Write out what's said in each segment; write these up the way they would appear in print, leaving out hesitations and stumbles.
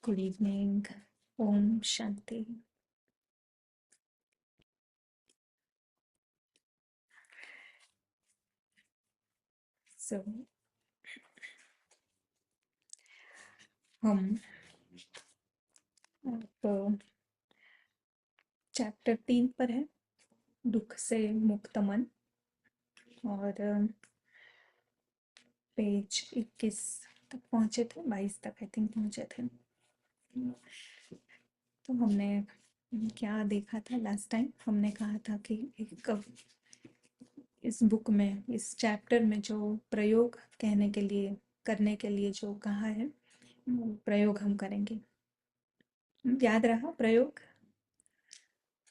Good evening. Om Shanti. So, हम अब chapter 3 पर है, दुख से मुक्त मन, और पेज 21 तक पहुंचे थे, 22 तक आई थिंक पहुंचे थे। तो हमने क्या देखा था लास्ट टाइम? हमने कहा था कि इस बुक में, इस चैप्टर में जो प्रयोग कहने के लिए, करने के लिए जो कहा है, वो प्रयोग हम करेंगे। याद रहा? प्रयोग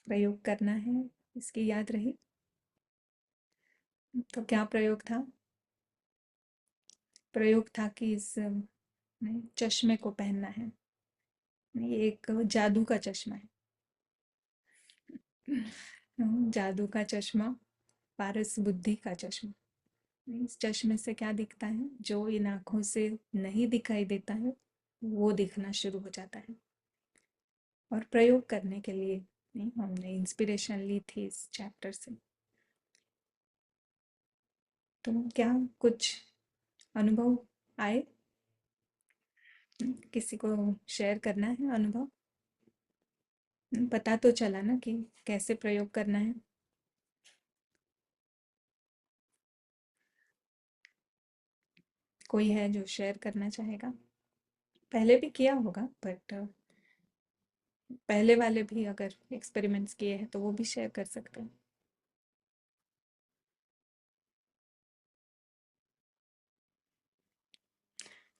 प्रयोग करना है, इसकी याद रही? तो क्या प्रयोग था? प्रयोग था कि इस चश्मे को पहनना है। ये एक जादू का चश्मा है। जादू का चश्मा, पारस बुद्धि का चश्मा। इस चश्मे से क्या दिखता है? जो इन आंखों से नहीं दिखाई देता है, वो दिखना शुरू हो जाता है। और प्रयोग करने के लिए हमने इंस्पिरेशन ली थी इस चैप्टर से। तो क्या कुछ अनुभव आए? किसी को शेयर करना है अनुभव? पता तो चला ना कि कैसे प्रयोग करना है। कोई है जो शेयर करना चाहेगा? पहले भी किया होगा, बट पहले वाले भी अगर एक्सपेरिमेंट्स किए हैं तो वो भी शेयर कर सकते हैं।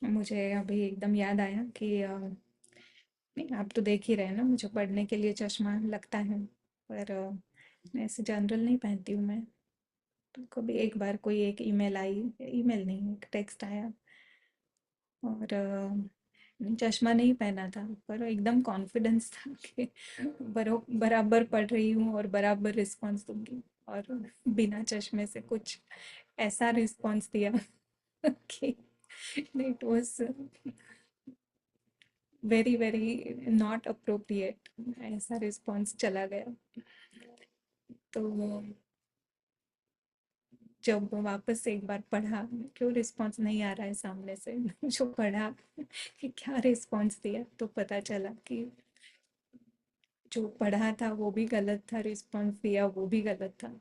मुझे अभी एकदम याद आया कि नहीं, आप तो देख ही रहे हैं ना, मुझे पढ़ने के लिए चश्मा लगता है, पर मैं ऐसे जनरल नहीं पहनती हूँ मैं। तो कभी एक बार कोई एक ईमेल आई, ईमेल नहीं, एक टेक्स्ट आया, और चश्मा नहीं पहना था, पर एकदम कॉन्फिडेंस था कि बराबर पढ़ रही हूँ और बराबर रिस्पॉन्स दूंगी, और बिना चश्मे से कुछ ऐसा रिस्पॉन्स दिया कि it was very very not appropriate. ऐसा रिस्पॉन्स चला गया। तो जब वापस से एक बार पढ़ा, क्यों रिस्पॉन्स नहीं आ रहा है सामने से, जो पढ़ा कि क्या रिस्पॉन्स दिया, तो पता चला कि जो पढ़ा था वो भी गलत था, रिस्पॉन्स दिया वो भी गलत था।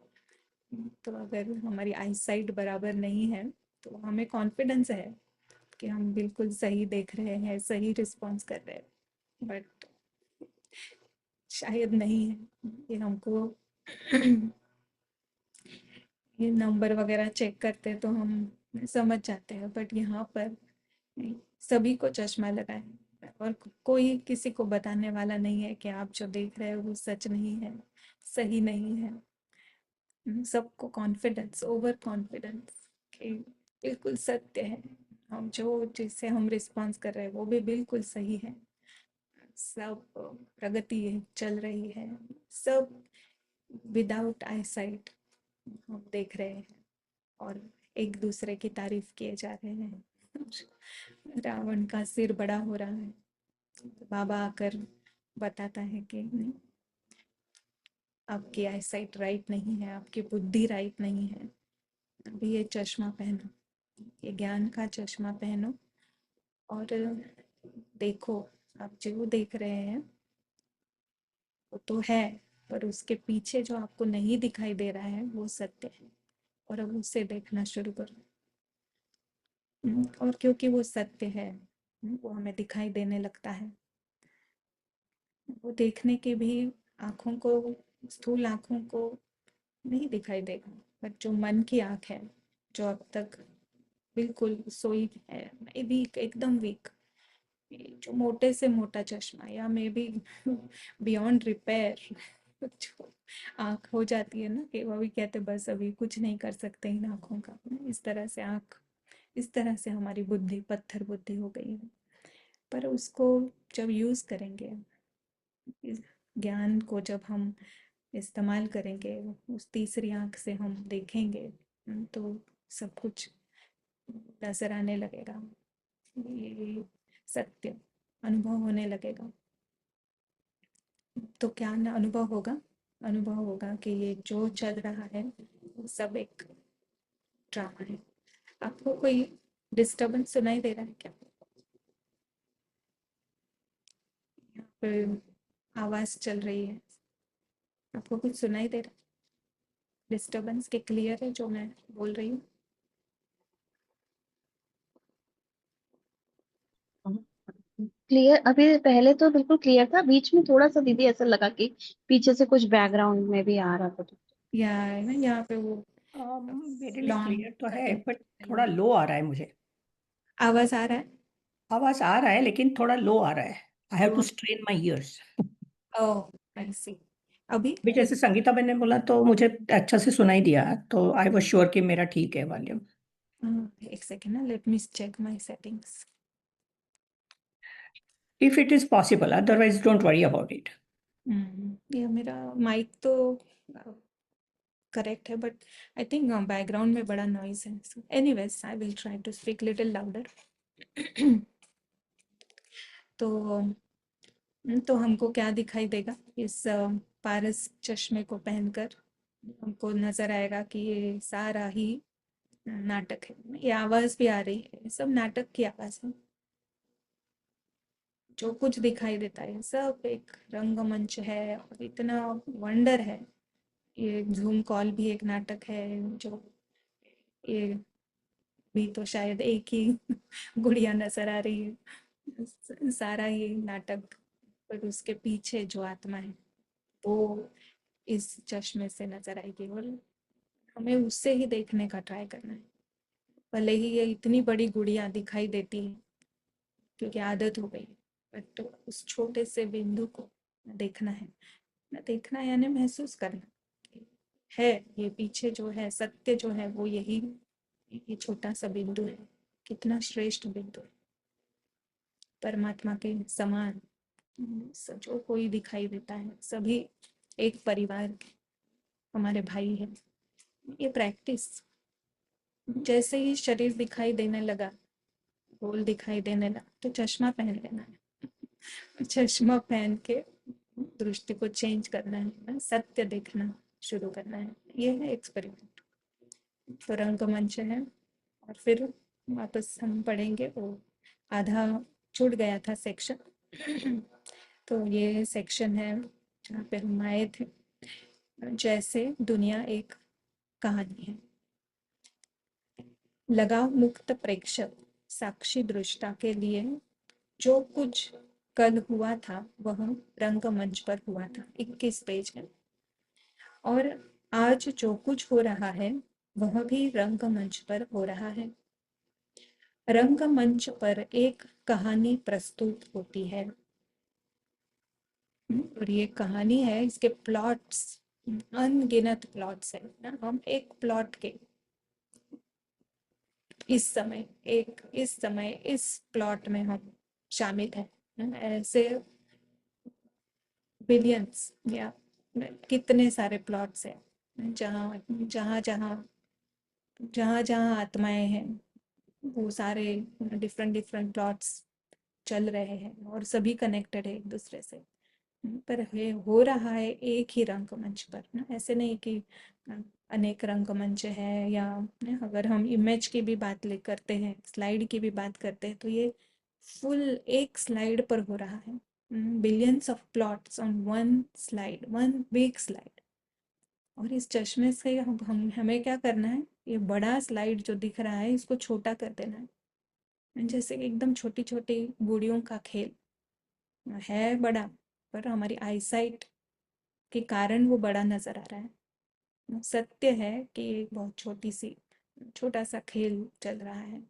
तो अगर हमारी आई साइट बराबर नहीं है, तो हमें कॉन्फिडेंस है कि हम बिल्कुल सही देख रहे हैं, सही रिस्पॉन्स कर रहे हैं, बट शायद नहीं है। ये हमको ये नंबर वगैरह चेक करते तो हम समझ जाते हैं, बट यहाँ पर सभी को चश्मा लगा है, और कोई किसी को बताने वाला नहीं है कि आप जो देख रहे हो वो सच नहीं है, सही नहीं है। सबको कॉन्फिडेंस, ओवर कॉन्फिडेंस कि बिल्कुल सत्य है, हम जो जिससे हम रिस्पॉन्स कर रहे हैं वो भी बिल्कुल सही है, सब प्रगति चल रही है, सब विदाउट आई साइट हम देख रहे हैं, और एक दूसरे की तारीफ किए जा रहे हैं। रावण का सिर बड़ा हो रहा है, तो बाबा आकर बताता है कि नहीं, आपकी आई साइट राइट नहीं है, आपकी बुद्धि राइट नहीं है। अभी ये चश्मा पहनो, ये ज्ञान का चश्मा पहनो, और देखो, आप जो देख रहे हैं वो तो है, पर उसके पीछे जो आपको नहीं दिखाई दे रहा है वो सत्य है, और अब उसे देखना शुरू करो। और क्योंकि वो सत्य है, वो हमें दिखाई देने लगता है। वो देखने की भी आँखों को, स्थूल आँखों को नहीं दिखाई देगा, पर जो मन की आँख है, जो अब तक बिल्कुल सोई है, वीक, एकदम वीक, जो मोटे से मोटा चश्मा, या मे बी बियॉन्ड रिपेयर, जो आँख हो जाती है ना, कि वो भी कहते बस अभी कुछ नहीं कर सकते इन आँखों का, इस तरह से आँख, इस तरह से हमारी बुद्धि पत्थर बुद्धि हो गई है। पर उसको जब यूज़ करेंगे, इस ज्ञान को जब हम इस्तेमाल करेंगे, उस तीसरी आंख से हम देखेंगे, तो सब कुछ नजर आने लगेगा, ये सत्य। अनुभव होने लगेगा। तो क्या ना अनुभव होगा कि ये जो चल रहा है वो सब एक ड्रामा है। आपको कोई डिस्टरबेंस सुनाई दे रहा है क्या? यहाँ पे आवाज चल रही है, आपको कुछ सुनाई दे रहा है? डिस्टरबेंस के क्लियर है जो मैं बोल रही हूँ? क्लियर, अभी पहले तो बिल्कुल क्लियर था, बीच में थोड़ा सा दीदी ऐसा लगा कि पीछे से कुछ बैकग्राउंड में भी आ रहा था। या है ना यहाँ पे वो मेरे लिए लॉन्ग क्लियर तो है, करने बट के थोड़ा लिए लो आ रहा है मुझे। आवाज आ रहा है। आवाज आ रहा है लेकिन थोड़ा लो आ रहा है। I have to low. Strain my ears. Oh, I see. अभी भी जैसे संगीता बहन ने बोला तो मुझे अच्छा से सुनाई दिया, तो आई वाज श्योर कि मेरा ठीक है वॉल्यूम। एक सेकेंड ना, let me check my settings. If it is possible, otherwise don't worry about it. ये मेरा माइक तो करेक्ट है, बट आई थिंक बैकग्राउंड में बड़ा नॉइज है। So anyways I will try to speak little louder. तो तो हमको क्या दिखाई देगा इस पारस चश्मे को पहनकर? हमको नजर आएगा कि ये सारा ही नाटक है। ये आवाज भी आ रही है, ये सब नाटक की आवाज है। जो कुछ दिखाई देता है सब एक रंगमंच है, और इतना वंडर है। ये जूम कॉल भी एक नाटक है। जो ये भी तो शायद एक ही गुड़िया नजर आ रही है। सारा ये नाटक, पर उसके पीछे जो आत्मा है वो इस चश्मे से नजर आएगी, और हमें उससे ही देखने का ट्राई करना है। भले ही ये इतनी बड़ी गुड़िया दिखाई देती है क्योंकि आदत हो गई, बट तो उस छोटे से बिंदु को देखना है। ना देखना यानी महसूस करना है। ये पीछे जो है सत्य जो है वो यही, ये छोटा सा बिंदु है। कितना श्रेष्ठ बिंदु है। परमात्मा के समान जो कोई दिखाई देता है सभी एक परिवार हमारे भाई है। ये प्रैक्टिस, जैसे ही शरीर दिखाई देने लगा, गोल दिखाई देने लगा, तो चश्मा पहन लेना है। चश्मा पहन के दृष्टि को चेंज करना है, सत्य देखना शुरू करना है। ये है एक्सपेरिमेंट। तो रंगमंच है, और फिर वापस हम पढ़ेंगे वो आधा छूट गया था सेक्शन। तो ये सेक्शन है जहाँ पे हम आए थे। जैसे दुनिया एक कहानी है। लगाव मुक्त प्रेक्षक साक्षी दृष्टा के लिए जो कुछ कल हुआ था वह रंगमंच पर हुआ था। 21 पेज है। और आज जो कुछ हो रहा है वह भी रंगमंच पर हो रहा है। रंगमंच पर एक कहानी प्रस्तुत होती है। और ये कहानी है, इसके प्लॉट्स अनगिनत प्लॉट्स है ना। हम एक प्लॉट के इस प्लॉट में हम शामिल हैं ना। ऐसे बिलियंस या कितने सारे प्लॉट्स हैं जहाँ जहाँ जहाँ जहाँ जहाँ आत्माएं हैं, वो सारे डिफरेंट डिफरेंट प्लॉट्स चल रहे हैं और सभी कनेक्टेड है एक दूसरे से। पर ये हो रहा है एक ही रंगमंच पर ना। ऐसे नहीं कि अनेक रंगमंच है, या अगर हम इमेज की भी बात ले करते हैं, स्लाइड की भी बात करते हैं, तो ये फुल एक स्लाइड पर हो रहा है। Billions of plots on one slide, one big slide. और इस चश्मे से हम हमें क्या करना है? ये बड़ा स्लाइड जो दिख रहा है इसको छोटा कर देना है। जैसे कि एकदम छोटी छोटी गुड़ियों का खेल है बड़ा, पर हमारी आईसाइट के कारण वो बड़ा नजर आ रहा है। सत्य है कि एक बहुत छोटा सा खेल चल रहा है।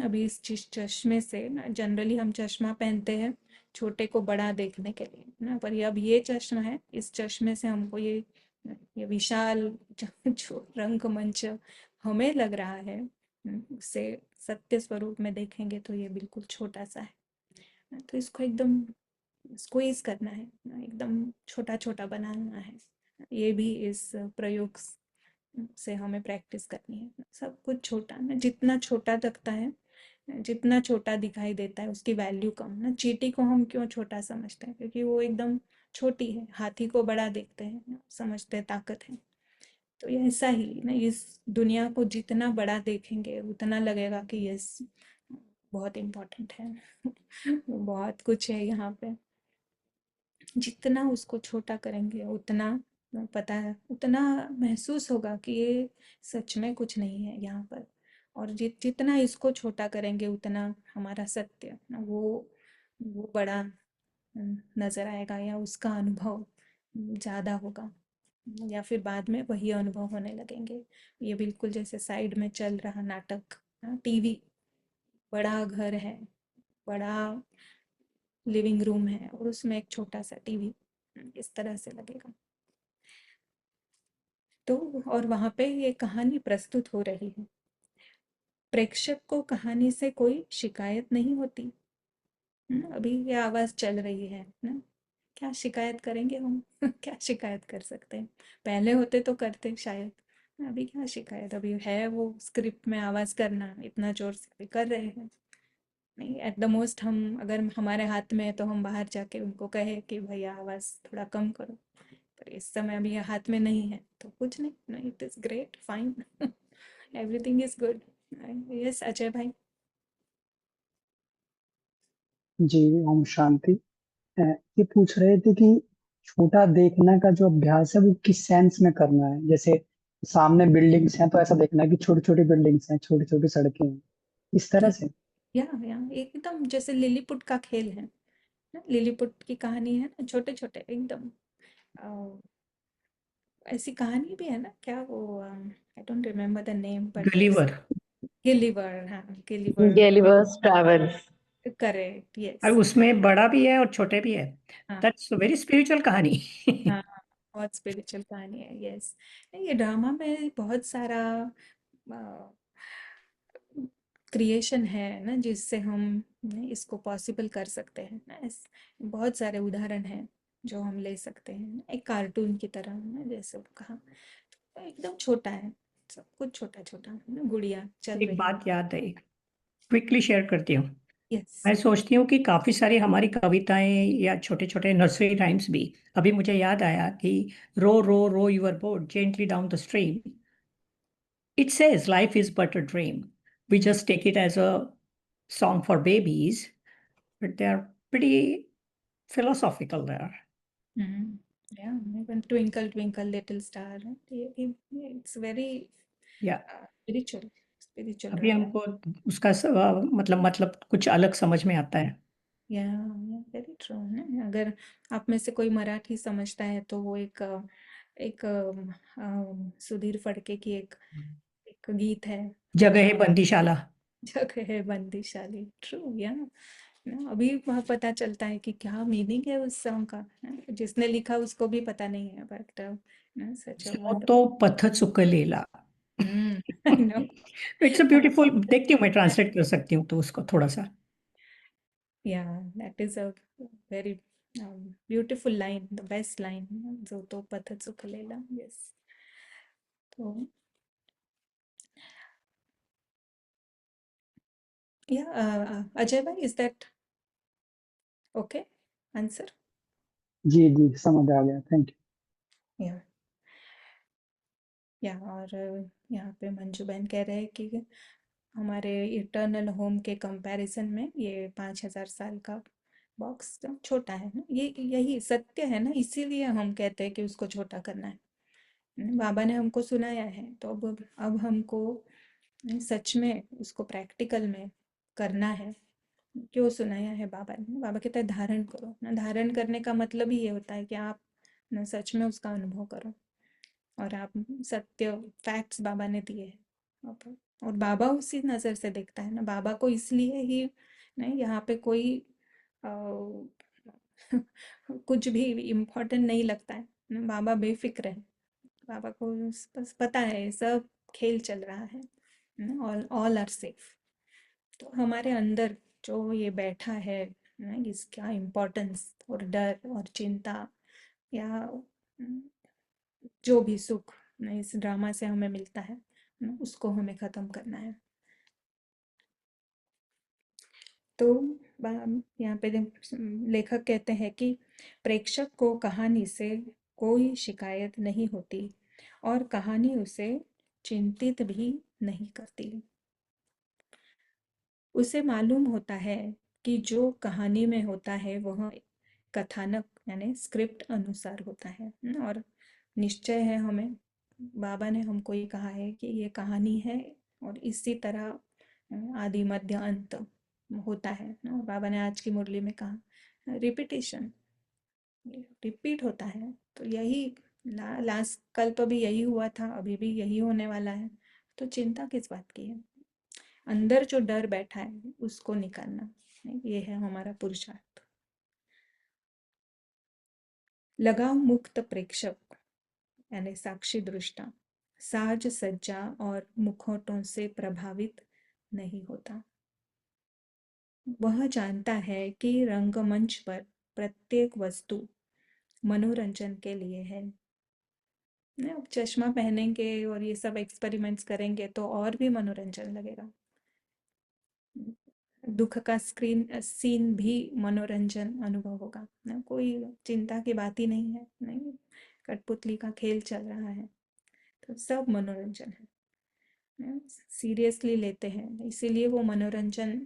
अभी इस चश्मे से ना, जनरली हम चश्मा पहनते हैं छोटे को बड़ा देखने के लिए ना, पर ये अब ये चश्मा है, इस चश्मे से हमको ये विशाल जो रंगमंच हमें लग रहा है, उसे सत्य स्वरूप में देखेंगे तो ये बिल्कुल छोटा सा है। तो इसको एकदम स्क्वीज करना है ना, एकदम छोटा छोटा बनाना है। ये भी इस प्रयोग से हमें प्रैक्टिस करनी है। सब कुछ छोटा ना, जितना छोटा लगता है जितना छोटा दिखाई देता है उसकी वैल्यू कम ना। चींटी को हम क्यों छोटा समझते हैं? क्योंकि वो एकदम छोटी है। हाथी को बड़ा देखते हैं ना, समझते हैं ताकत है। तो ये ऐसा ही ना, इस दुनिया को जितना बड़ा देखेंगे उतना लगेगा कि यस बहुत इम्पोर्टेंट है। बहुत कुछ है यहाँ पे। जितना उसको छोटा करेंगे उतना पता है, उतना महसूस होगा कि ये सच में कुछ नहीं है यहाँ पर। और जितना इसको छोटा करेंगे उतना हमारा सत्य ना वो बड़ा नजर आएगा, या उसका अनुभव ज्यादा होगा, या फिर बाद में वही अनुभव होने लगेंगे। ये बिल्कुल जैसे साइड में चल रहा नाटक, टीवी, बड़ा घर है, बड़ा लिविंग रूम है और उसमें एक छोटा सा टीवी, इस तरह से लगेगा। तो और वहां पे ये कहानी प्रस्तुत हो रही है। प्रेक्षक को कहानी से कोई शिकायत नहीं होती। अभी ये आवाज चल रही है ना, क्या शिकायत करेंगे हम? क्या शिकायत कर सकते हैं? पहले होते तो करते शायद। अभी क्या शिकायत? अभी है वो स्क्रिप्ट में आवाज करना, इतना जोर से भी कर रहे हैं। नहीं, एट द मोस्ट हम अगर हमारे हाथ में है तो हम बाहर जाके उनको कहे कि भैया आवाज थोड़ा कम करो। पर इस समय अभी ये हाथ में नहीं है तो कुछ नहीं। नहीं, it is great, fine. Everything is good. Yes Ajay भाई। जी। ओम शांति। अ, ये पूछ रहे थे कि छोटा देखना का जो अभ्यास है वो किस सेंस में करना है। जैसे सामने बिल्डिंग्स हैं तो ऐसा देखना है कि छोटी छोटी बिल्डिंग्स हैं, छोटी छोटी सड़कें हैं, इस तरह से। या एकदम जैसे लिलीपुट का खेल है ना। लिलीपुट की कहानी है ना, छोटे छोटे एकदम। अ, ऐसी कहानी भी है ना, क्या वो, I don't remember the name but Gulliver. Gulliver, हाँ गिलीवर। Gulliver's Travels. करेक्ट, और यस। उसमें बड़ा भी है और छोटे भी है। हाँ दैट्स वेरी स्पिरिचुअल कहानी। हाँ, बहुत स्पिरिचुअल कहानी है, यस। ये ड्रामा में बहुत सारा क्रिएशन है ना, जिससे हम इसको पॉसिबल कर सकते हैं ना। बहुत सारे उदाहरण हैं जो हम ले सकते हैं ना, एक कार्टून की तरह ना, जैसे वो कहा। तो एकदम छोटा है, सब कुछ छोटा छोटा ना, गुड़िया चल एक रही है। बात याद है, क्विकली शेयर करती हूँ। यस। मैं सोचती हूँ कि काफी सारी हमारी कविताएं या छोटे छोटे नर्सरी राइम्स भी, अभी मुझे याद आया कि row row row your boat gently down the stream, it says life is but a dream, we just take it as a song for babies, but they are pretty philosophical there. या even twinkle twinkle little star, it's very या spiritual, spiritual अभी drama है। हमको उसका मतलब कुछ अलग समझ में आता है। या वेरी ट्रू है। अगर आप में से कोई मराठी समझता है तो वो एक सुधीर फड़के की एक गीत है जगह है ना, बंदीशाला। जगह है बंदीशाली। ट्रू, या ना, अभी वह पता चलता है कि क्या मीनिंग है उस सॉन्ग का ना? जिसने लिखा उसको भी पता नहीं है, बट सच अ स्लो तो वंडरफुल। पथ चुकलेला। I know. It's a beautiful, देखती हूँ मैं ट्रांसलेट कर सकती हूँ तो उसको थोड़ा सा। या that is a very beautiful line, the best line, जो तो पथ चुकलेला। यस। तो या अजय भाई, इज दैट ओके आंसर? जी जी, समझ आ गया, थैंक यू। या और यहाँ पे मंजू बहन कह रहे हैं कि हमारे इटर्नल होम के कंपैरिजन में ये 5,000 साल का बॉक्स तो छोटा है ना। ये यही सत्य है ना, इसीलिए हम कहते हैं कि उसको छोटा करना है। बाबा ने हमको सुनाया है तो अब हमको सच में उसको प्रैक्टिकल में करना है। क्यों सुनाया है बाबा ने? बाबा कहते हैं धारण करो ना। धारण करने का मतलब ही ये होता है कि आप ना सच में उसका अनुभव करो, और आप सत्य फैक्ट्स बाबा ने दिए हैं और बाबा उसी नज़र से देखता है ना। बाबा को इसलिए ही नहीं, यहाँ पे कोई अ, कुछ भी इम्पोर्टेंट नहीं लगता है ना। बाबा बेफिक्र है। बाबा को बस पता है सब खेल चल रहा है ना, ऑल ऑल आर सेफ। तो हमारे अंदर जो ये बैठा है ना, इसका इम्पोर्टेंस और डर और चिंता, या जो भी सुख ना इस ड्रामा से हमें मिलता है ना, उसको हमें ख़त्म करना है। तो यहाँ पे लेखक कहते हैं कि प्रेक्षक को कहानी से कोई शिकायत नहीं होती और कहानी उसे चिंतित भी नहीं करती। उसे मालूम होता है कि जो कहानी में होता है वह कथानक यानी स्क्रिप्ट अनुसार होता है, और निश्चय है हमें, बाबा ने हमको ये कहा है कि ये कहानी है और इसी तरह आदि मध्य अंत होता है ना। और बाबा ने आज की मुरली में कहा रिपीटेशन, रिपीट होता है। तो यही लास्ट कल्प भी यही हुआ था, अभी भी यही होने वाला है, तो चिंता किस बात की है। अंदर जो डर बैठा है उसको निकालना, ये है हमारा पुरुषार्थ। लगाव मुक्त प्रेक्षक यानी साक्षी दृष्टा साज सज्जा और मुखौटों से प्रभावित नहीं होता। वह जानता है कि रंगमंच पर प्रत्येक वस्तु मनोरंजन के लिए है। अब चश्मा पहनेंगे और ये सब एक्सपेरिमेंट्स करेंगे तो और भी मनोरंजन लगेगा। दुख का सीन भी मनोरंजन अनुभव होगा ना, कोई चिंता की बात ही नहीं है, नहीं कठपुतली का खेल चल रहा है, तो सब मनोरंजन है, सीरियसली लेते हैं, इसीलिए वो मनोरंजन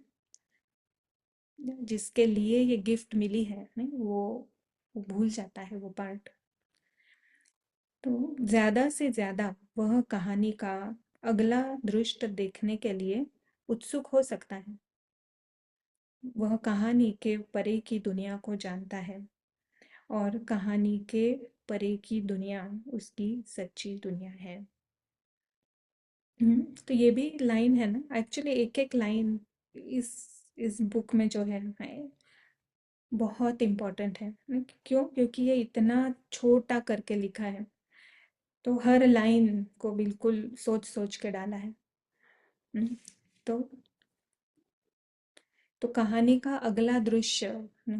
जिसके लिए ये गिफ्ट मिली है नहीं वो भूल जाता है वो पार्ट। तो ज्यादा से ज्यादा वह कहानी का अगला दृश्य देखने के लिए उत्सुक हो सकता है। वह कहानी के परे की दुनिया को जानता है और कहानी के परे की दुनिया उसकी सच्ची दुनिया है। तो ये भी लाइन है ना, एक्चुअली एक एक लाइन इस बुक में जो है बहुत इम्पोर्टेंट है। क्यों? क्योंकि ये इतना छोटा करके लिखा है, तो हर लाइन को बिल्कुल सोच सोच के डाला है। हम्म, तो कहानी का अगला दृश्य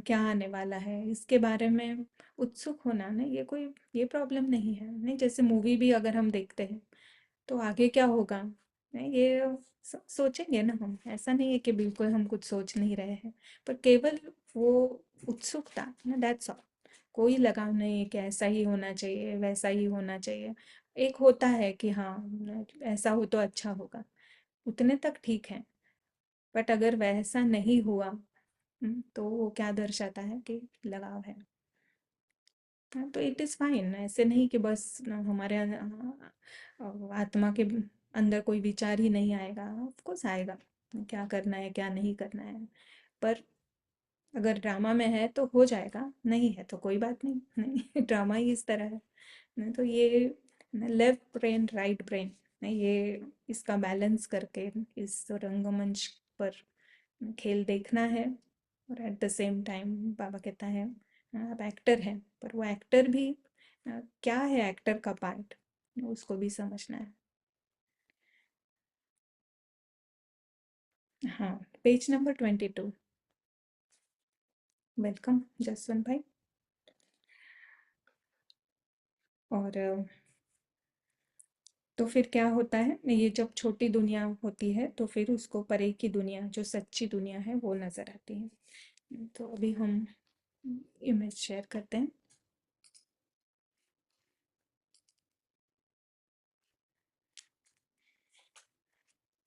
क्या आने वाला है इसके बारे में उत्सुक होना ना, ये प्रॉब्लम नहीं है। नहीं, जैसे मूवी भी अगर हम देखते हैं तो आगे क्या होगा नहीं, ये सोचेंगे ना हम, ऐसा नहीं है कि बिल्कुल हम कुछ सोच नहीं रहे हैं, पर केवल वो उत्सुकता ना, दैट्स ऑल। कोई लगाव नहीं है कि ऐसा ही होना चाहिए वैसा ही होना चाहिए। एक होता है कि हाँ ऐसा हो तो अच्छा होगा, उतने तक ठीक है, बट अगर वैसा नहीं हुआ तो वो क्या दर्शाता है कि लगाव है। हाँ, तो इट इज़ फाइन, ऐसे नहीं कि बस हमारे आत्मा के अंदर कोई विचार ही नहीं आएगा, ऑफ कोर्स आएगा, क्या करना है क्या नहीं करना है, पर अगर ड्रामा में है तो हो जाएगा, नहीं है तो कोई बात नहीं, नहीं ड्रामा ही इस तरह है। नहीं तो ये लेफ्ट ब्रेन राइट ब्रेन, नहीं ये इसका बैलेंस करके इस रंगमंच पर खेल देखना है। और एट द सेम टाइम बाबा कहता है आप एक्टर हैं, पर वो एक्टर भी क्या है, एक्टर का पार्ट उसको भी समझना है। हाँ, पेज नंबर 22। वेलकम जसवंत भाई। और तो फिर क्या होता है, ये जब छोटी दुनिया होती है तो फिर उसको परे की दुनिया जो सच्ची दुनिया है वो नजर आती है। तो अभी हम इमेज शेयर करते हैं।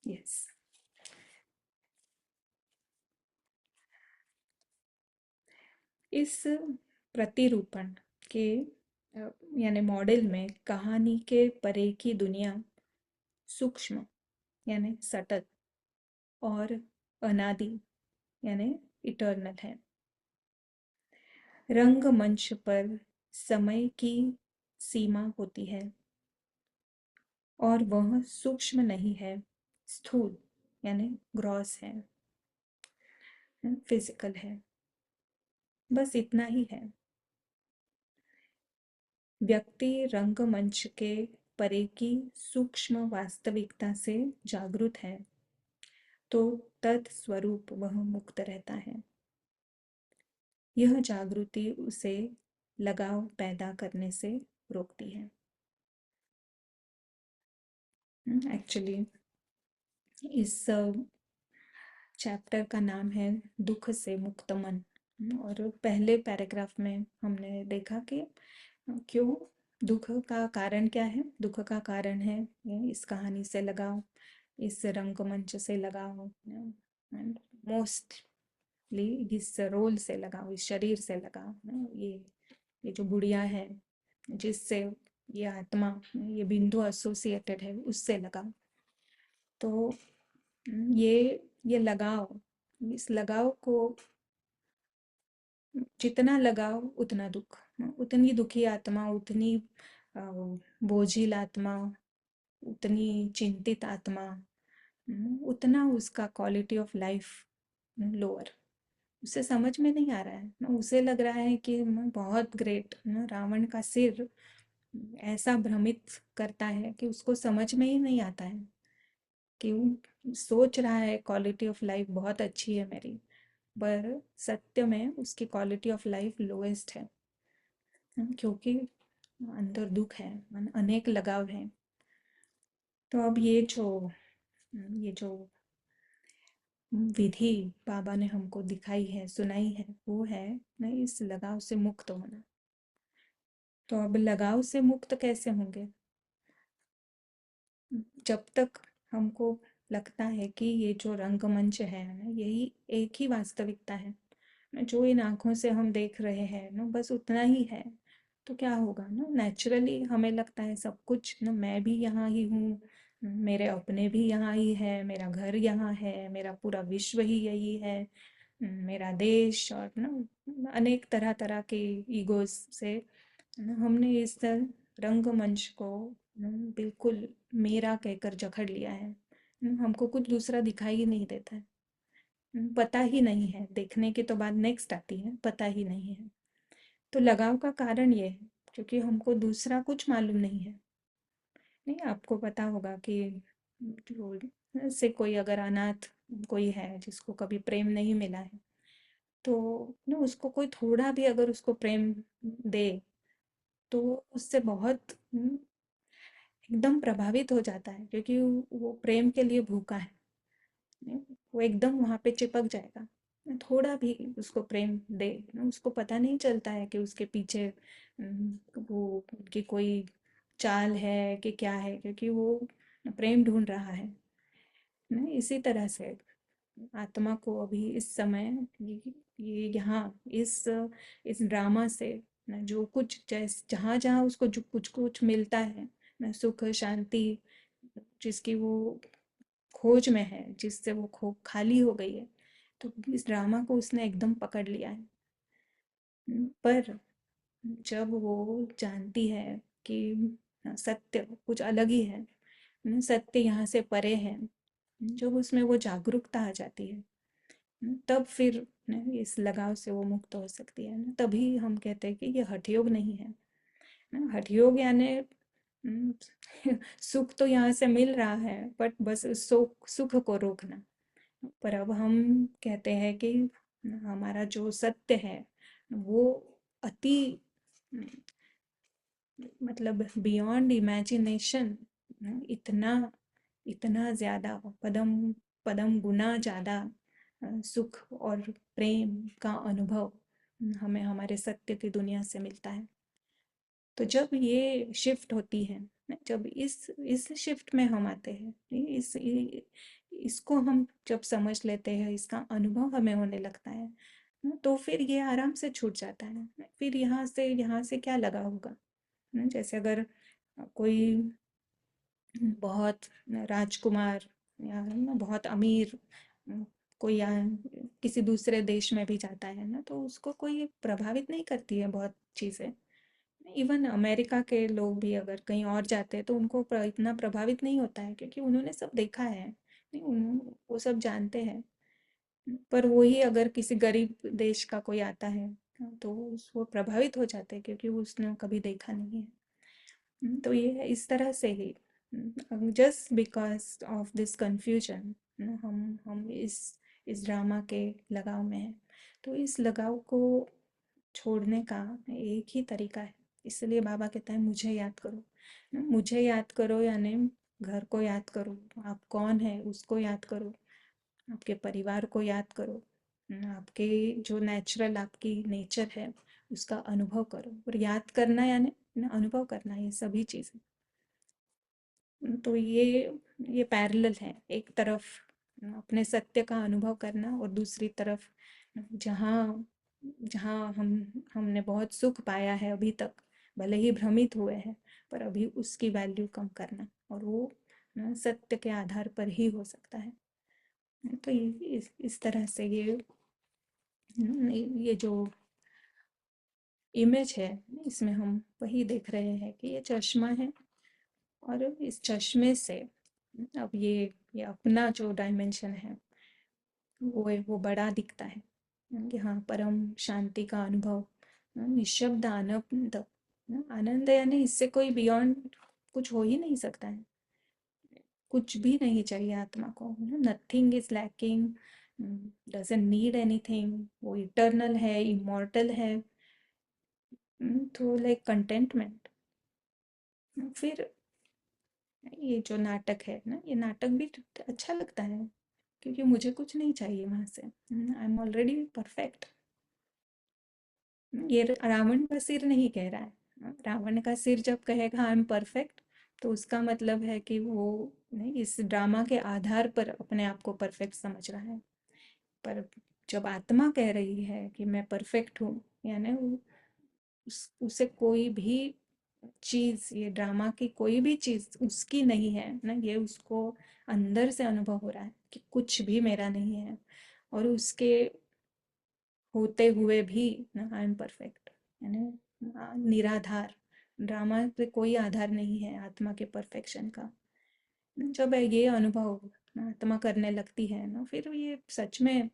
यस, इस प्रतिरूपण के यानी मॉडल में कहानी के परे की दुनिया सूक्ष्म यानी सतत और अनादि यानी इटर्नल है। रंगमंच पर समय की सीमा होती है और वह सूक्ष्म नहीं है, स्थूल यानी ग्रॉस है, फिजिकल है, बस इतना ही है। व्यक्ति रंगमंच के परे की सूक्ष्म वास्तविकता से जागरूक है तो तत्स्वरूप वह मुक्त रहता है। यह जागृति उसे लगाव पैदा करने से रोकती है। एक्चुअली इस चैप्टर का नाम है दुख से मुक्त मन। और पहले पैराग्राफ में हमने देखा कि क्यों दुख का कारण क्या है। दुख का कारण है इस कहानी से लगाओ, इस रंगमंच से लगाओ, एंड मोस्टली इस रोल से लगाओ, इस शरीर से लगाओ। ये जो गुड़िया है जिससे ये आत्मा, ये बिंदु एसोसिएटेड है, उससे लगाओ। तो ये लगाव, इस लगाव को जितना लगाओ उतना दुख, उतनी दुखी आत्मा, उतनी बोझिल आत्मा, उतनी चिंतित आत्मा, उतना उसका क्वालिटी ऑफ लाइफ लोअर। उसे समझ में नहीं आ रहा है ना, उसे लग रहा है कि मैं बहुत ग्रेट ना। रावण का सिर ऐसा भ्रमित करता है कि उसको समझ में ही नहीं आता है कि वो सोच रहा है क्वालिटी ऑफ लाइफ बहुत अच्छी है मेरी, पर सत्य में उसकी क्वालिटी ऑफ लाइफ लोएस्ट है। क्योंकि अंदर दुख है, अनेक लगाव है। तो अब ये जो विधि बाबा ने हमको दिखाई है, सुनाई है, वो है ना इस लगाव से मुक्त होना। तो अब लगाव से मुक्त कैसे होंगे? जब तक हमको लगता है कि ये जो रंगमंच है ना, यही एक ही वास्तविकता है, जो इन आँखों से हम देख रहे हैं ना, बस उतना ही है, तो क्या होगा ना, नेचुरली हमें लगता है सब कुछ ना, मैं भी यहाँ ही हूँ, मेरे अपने भी यहाँ ही है, मेरा घर यहाँ है, मेरा पूरा विश्व ही यही है, मेरा देश, और ना अनेक तरह तरह के ईगोज से ना हमने इस रंगमंच को बिल्कुल मेरा कहकर जकड़ लिया है। हमको कुछ दूसरा दिखाई ही नहीं देता है, पता ही नहीं है। देखने के तो बाद नेक्स्ट आती है, पता ही नहीं है। तो लगाव का कारण ये है क्योंकि हमको दूसरा कुछ मालूम नहीं है। नहीं, आपको पता होगा कि जो से कोई अगर अनाथ कोई है जिसको कभी प्रेम नहीं मिला है, तो ना उसको कोई थोड़ा भी अगर उसको प्रेम दे तो वो उससे बहुत एकदम प्रभावित हो जाता है, क्योंकि वो प्रेम के लिए भूखा है। वो एकदम वहाँ पे चिपक जाएगा। थोड़ा भी उसको प्रेम दे, उसको पता नहीं चलता है कि उसके पीछे वो कि कोई चाल है कि क्या है, क्योंकि वो प्रेम ढूंढ रहा है। इसी तरह से आत्मा को अभी इस समय ये यहाँ इस ड्रामा से ना, जो कुछ जैस जहाँ जहाँ उसको जो कुछ कुछ मिलता है ना, सुख शांति, जिसकी वो खोज में है, जिससे वो खो खाली हो गई है, तो इस ड्रामा को उसने एकदम पकड़ लिया है। पर जब वो जानती है कि सत्य कुछ अलग ही है, सत्य यहाँ से परे है, जब उसमें वो जागरूकता आ जाती है, तब फिर इस लगाव से वो मुक्त हो सकती है ना। तभी हम कहते हैं कि ये हठयोग नहीं है ना। हठयोग यानी सुख तो यहाँ से मिल रहा है, बट बस उस सुख को रोकना। पर अब हम कहते हैं कि हमारा जो सत्य है वो अति, मतलब बियॉन्ड इमेजिनेशन, इतना इतना ज्यादा, पदम पदम गुना ज्यादा सुख और प्रेम का अनुभव हमें हमारे सत्य की दुनिया से मिलता है। तो जब ये शिफ्ट होती है, जब इस शिफ्ट में हम आते हैं, इसको हम जब समझ लेते हैं, इसका अनुभव हमें होने लगता है, तो फिर ये आराम से छूट जाता है। फिर यहाँ से क्या लगा होगा ना, जैसे अगर कोई बहुत राजकुमार या ना बहुत अमीर कोई किसी दूसरे देश में भी जाता है ना, तो उसको कोई प्रभावित नहीं करती है बहुत चीज़ें। इवन अमेरिका के लोग भी अगर कहीं और जाते हैं तो उनको इतना प्रभावित नहीं होता है, क्योंकि उन्होंने सब देखा है, नहीं वो सब जानते हैं। पर वही अगर किसी गरीब देश का कोई आता है तो वो प्रभावित हो जाते हैं, क्योंकि उसने कभी देखा नहीं है। तो ये है इस तरह से ही, just because of this confusion हम इस ड्रामा के लगाव में हैं। तो इस लगाव को छोड़ने का एक ही तरीका है। इसलिए बाबा कहता है मुझे याद करो। मुझे याद करो यानी घर को याद करो, आप कौन है उसको याद करो, आपके परिवार को याद करो, आपके जो नेचुरल आपकी नेचर है उसका अनुभव करो। और याद करना यानी अनुभव करना, ये सभी चीज़ें। तो ये पैरेलल है। एक तरफ अपने सत्य का अनुभव करना और दूसरी तरफ जहाँ जहाँ हमने बहुत सुख पाया है अभी तक, भले ही भ्रमित हुए हैं, पर अभी उसकी वैल्यू कम करना, और वो सत्य के आधार पर ही हो सकता है। तो इस तरह से ये जो इमेज है, इसमें हम वही देख रहे हैं कि ये चश्मा है, और इस चश्मे से अब ये अपना जो डायमेंशन है वो बड़ा दिखता है कि हाँ, परम शांति का अनुभव, निशब्द आनंद। आनंद यानी इससे कोई बियॉन्ड कुछ हो ही नहीं सकता है। कुछ भी नहीं चाहिए आत्मा को, nothing is lacking, doesn't need anything. वो इटर्नल है, इमॉर्टल है। तो लाइक कंटेंटमेंट। फिर ये जो नाटक है ना, ये नाटक भी अच्छा लगता है, क्योंकि मुझे कुछ नहीं चाहिए वहां से। I am already perfect. ये रावण का सिर नहीं कह रहा है। रावण का सिर जब कहेगा आई एम परफेक्ट, तो उसका मतलब है कि वो नहीं, इस ड्रामा के आधार पर अपने आप को परफेक्ट समझ रहा है। पर जब आत्मा कह रही है कि मैं परफेक्ट हूँ, यानी उसे कोई भी चीज, ये ड्रामा की कोई भी चीज उसकी नहीं है ना, ये उसको अंदर से अनुभव हो रहा है कि कुछ भी मेरा नहीं है, और उसके होते हुए भी ना आई एम परफेक्ट, यानी निराधार। ड्रामा पे कोई आधार नहीं है आत्मा के परफेक्शन का। जब ये अनुभव आत्मा करने लगती है ना, फिर ये सच में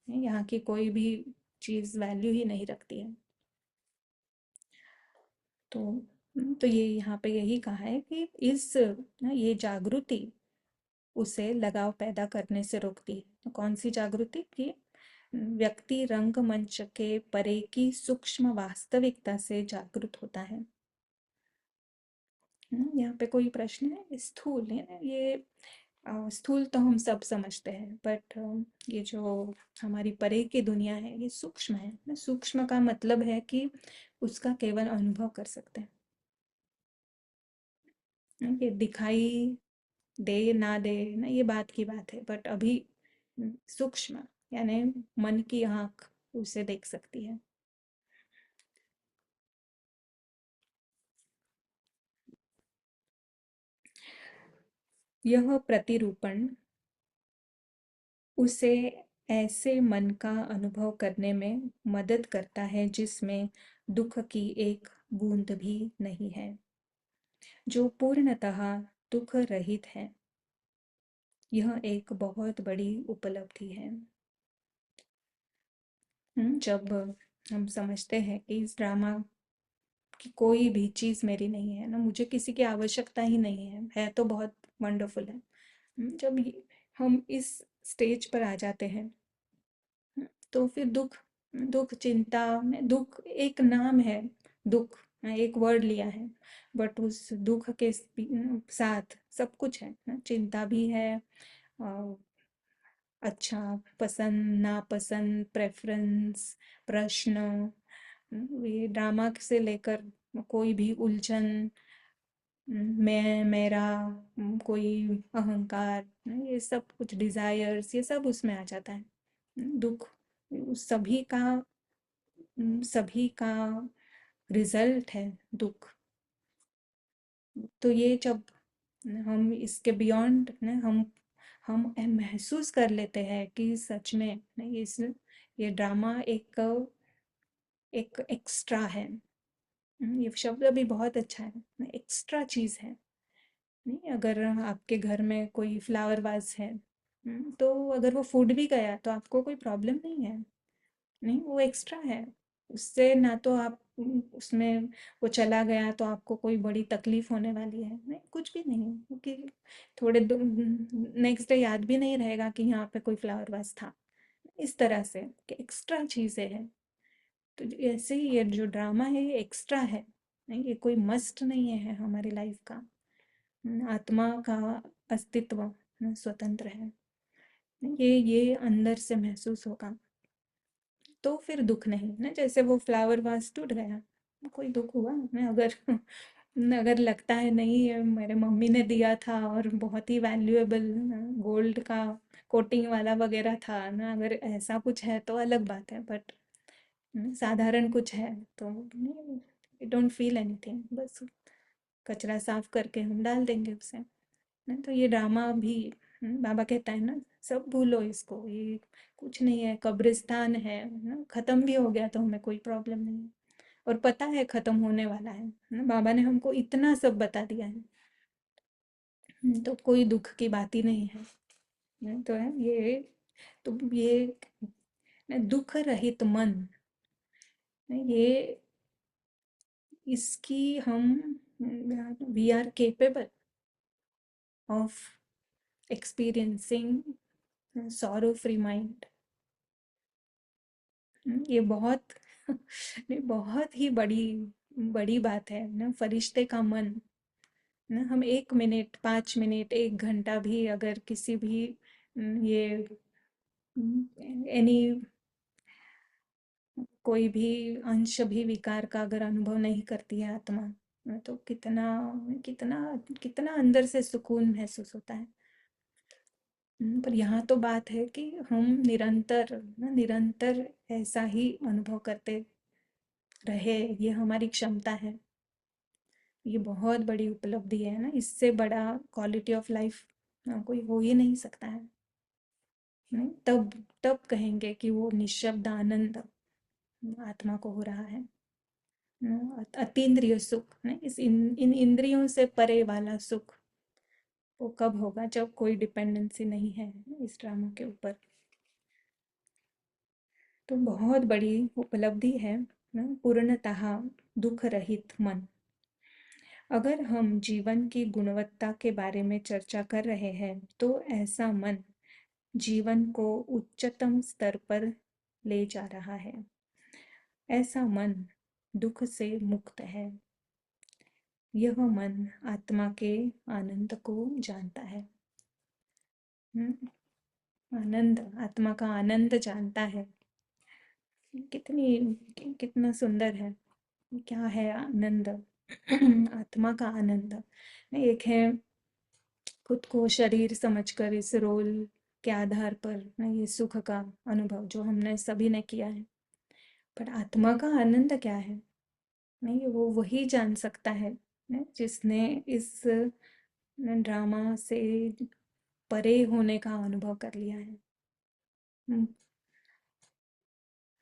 यहाँ की कोई भी चीज वैल्यू ही नहीं रखती है। तो ये यहाँ पे यही कहा है कि ये जागृति उसे लगाव पैदा करने से रोकती है। तो कौन सी जागृति? कि व्यक्ति रंगमंच के परे की सूक्ष्म वास्तविकता से जागृत होता है। यहाँ पे कोई प्रश्न है? स्थूल है ना ये, स्थूल तो हम सब समझते हैं, बट ये जो हमारी परे की दुनिया है ये सूक्ष्म है। सूक्ष्म का मतलब है कि उसका केवल अनुभव कर सकते हैं। ये दिखाई दे ना दे ना, ये बात की बात है, बट अभी सूक्ष्म यानी मन की आंख उसे देख सकती है। यह प्रतिरूपण उसे ऐसे मन का अनुभव करने में मदद करता है जिसमें दुख की एक बूंद भी नहीं है, जो पूर्णतः दुख रहित है। यह एक बहुत बड़ी उपलब्धि है। जब हम समझते हैं कि इस ड्रामा की कोई भी चीज़ मेरी नहीं है ना, मुझे किसी की आवश्यकता ही नहीं है तो बहुत वंडरफुल है। जब हम इस स्टेज पर आ जाते हैं, तो फिर दुख दुख चिंता में, दुख एक नाम है, दुख एक वर्ड लिया है, बट उस दुख के साथ सब कुछ है ना। चिंता भी है, अच्छा पसंद नापसंद, प्रेफरेंस, प्रश्न, ये ड्रामा से लेकर कोई भी उलझन, मैं मेरा, कोई अहंकार, ये सब कुछ डिजायर्स, ये सब उसमें आ जाता है। दुख सभी का रिजल्ट है दुख। तो ये जब हम इसके बियॉन्ड ना, हम महसूस कर लेते हैं कि सच में नहीं, ये ड्रामा एक एक एक्स्ट्रा है। ये शब्द अभी बहुत अच्छा है, एक्स्ट्रा चीज है। नहीं, अगर आपके घर में कोई फ्लावर वाज है, तो अगर वो फूट भी गया तो आपको कोई प्रॉब्लम नहीं है। नहीं, वो एक्स्ट्रा है। उससे ना तो आप उसमें वो चला गया तो आपको कोई बड़ी तकलीफ होने वाली है, नहीं, कुछ भी नहीं, क्योंकि थोड़े नेक्स्ट डे याद भी नहीं रहेगा कि यहाँ पे कोई फ्लावर वास था। इस तरह से कि एक्स्ट्रा चीजें हैं। तो ऐसे ही ये जो ड्रामा है ये एक्स्ट्रा है, नहीं, ये कोई मस्ट नहीं है हमारी लाइफ का। आत्मा का अस्तित्व स्वतंत्र है। ये अंदर से महसूस होगा तो फिर दुख नहीं ना। जैसे वो फ्लावर वास टूट गया, कोई दुख हुआ ना? अगर अगर लगता है नहीं ये मेरे मम्मी ने दिया था और बहुत ही वैल्यूएबल गोल्ड का कोटिंग वाला वगैरह था ना, अगर ऐसा कुछ है तो अलग बात है। बट साधारण कुछ है तो डोंट फील एनीथिंग, बस कचरा साफ करके हम डाल देंगे उसे। नहीं तो ये ड्रामा भी बाबा कहता है ना, सब भूलो इसको, ये कुछ नहीं है, कब्रिस्तान है ना, खत्म भी हो गया तो हमें कोई प्रॉब्लम नहीं है। और पता है खत्म होने वाला है ना, बाबा ने हमको इतना सब बता दिया है। तो कोई दुख की बात ही नहीं है। तो है ये, तो ये दुख रहित मन, ये इसकी हम we are capable of experiencing sorrow free mind. ये बहुत नहीं, बहुत ही बड़ी बड़ी बात है ना, फरिश्ते का मन ना। हम 1 मिनट 5 मिनट 1 घंटा भी अगर किसी भी ये एनी कोई भी अंश भी विकार का अगर अनुभव नहीं करती है आत्मा, तो कितना कितना कितना अंदर से सुकून महसूस होता है। पर यहाँ तो बात है कि हम निरंतर ऐसा ही अनुभव करते रहे, ये हमारी क्षमता है। ये बहुत बड़ी उपलब्धि है ना, इससे बड़ा क्वालिटी ऑफ लाइफ कोई हो ही नहीं सकता है। नहीं, तब तब कहेंगे कि वो निःशब्द आनंद आत्मा को हो रहा है। अतीन्द्रिय सुख नहीं, इन इंद्रियों से परे वाला सुख वो कब होगा? जब कोई डिपेंडेंसी नहीं है इस ड्रामा के ऊपर। तो बहुत बड़ी उपलब्धि है ना, पूर्णतः दुख रहित मन। अगर हम जीवन की गुणवत्ता के बारे में चर्चा कर रहे हैं तो ऐसा मन जीवन को उच्चतम स्तर पर ले जा रहा है। ऐसा मन दुख से मुक्त है। यह मन आत्मा के आनंद को जानता है। आनंद, आत्मा का आनंद जानता है। कितना सुंदर है। क्या है आनंद? आत्मा का आनंद एक है खुद को शरीर समझकर इस रोल के आधार पर ना, ये सुख का अनुभव जो हमने सभी ने किया है। पर आत्मा का आनंद क्या है? नहीं, वो वही जान सकता है ना, जिसने इस ड्रामा से परे होने का अनुभव कर लिया है।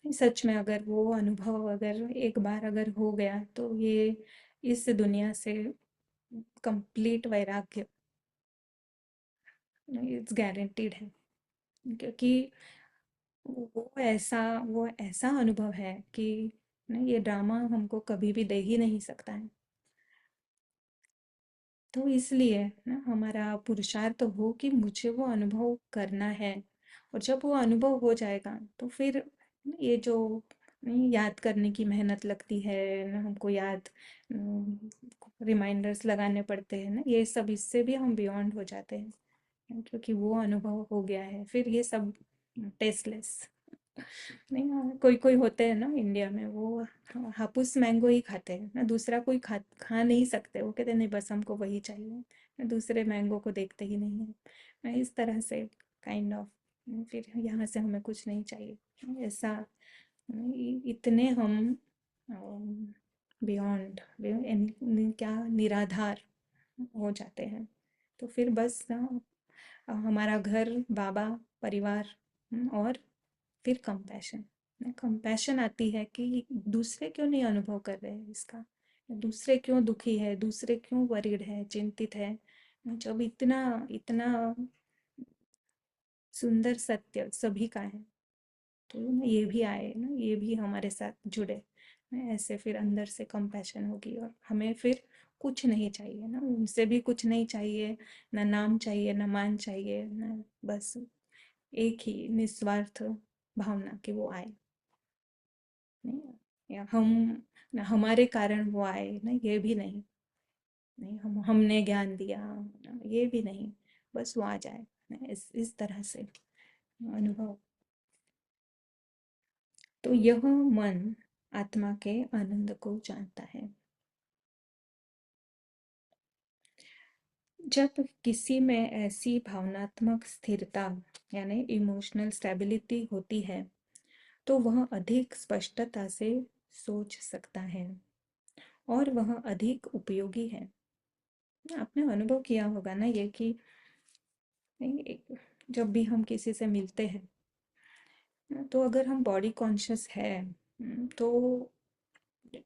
सच में अगर वो अनुभव अगर एक बार अगर हो गया तो ये इस दुनिया से कंप्लीट वैराग्य इट्स गारंटीड है। क्योंकि वो ऐसा अनुभव है कि ये ड्रामा हमको कभी भी दे ही नहीं सकता है। तो इसलिए ना हमारा पुरुषार्थ हो कि मुझे वो अनुभव करना है। और जब वो अनुभव हो जाएगा तो फिर ये जो याद करने की मेहनत लगती है ना, हमको याद रिमाइंडर्स लगाने पड़ते हैं ना, ये सब इससे भी हम बियॉन्ड हो जाते हैं। क्योंकि वो अनुभव हो गया है, फिर ये सब टेस्टलेस नहीं। कोई कोई होते हैं ना इंडिया में, वो हापुस मैंगो ही खाते हैं ना, दूसरा कोई खा नहीं सकते। वो कहते नहीं, बस हमको वही चाहिए, दूसरे मैंगो को देखते ही नहीं है। मैं इस तरह से काइंड ऑफ फिर यहाँ से हमें कुछ नहीं चाहिए ऐसा। इतने हम बियॉन्ड क्या निराधार हो जाते हैं। तो फिर बस हमारा घर, बाबा, परिवार और फिर कंपैशन। कंपैशन आती है कि दूसरे क्यों नहीं अनुभव कर रहे हैं इसका, दूसरे क्यों दुखी है, दूसरे क्यों वरीड है, चिंतित है, जब इतना इतना सुंदर सत्य सभी का है। तो ना ये भी आए ना, ये भी हमारे साथ जुड़े ऐसे, फिर अंदर से कंपैशन होगी और हमें फिर कुछ नहीं चाहिए ना, उनसे भी कुछ नहीं चाहिए, ना नाम चाहिए ना मान चाहिए ना, बस एक ही निस्वार्थ भावना कि वो आए। नहीं, या हम ना हमारे कारण वो आए ना, ये भी नहीं। नहीं, हमने ज्ञान दिया ना, ये भी नहीं, बस वो आ जाए ना, इस तरह से अनुभव। तो यह मन आत्मा के आनंद को जानता है। जब किसी में ऐसी भावनात्मक स्थिरता यानी इमोशनल स्टेबिलिटी होती है तो वह अधिक स्पष्टता से सोच सकता है और वह अधिक उपयोगी है। आपने अनुभव किया होगा ना ये कि जब भी हम किसी से मिलते हैं तो अगर हम बॉडी कॉन्शियस है तो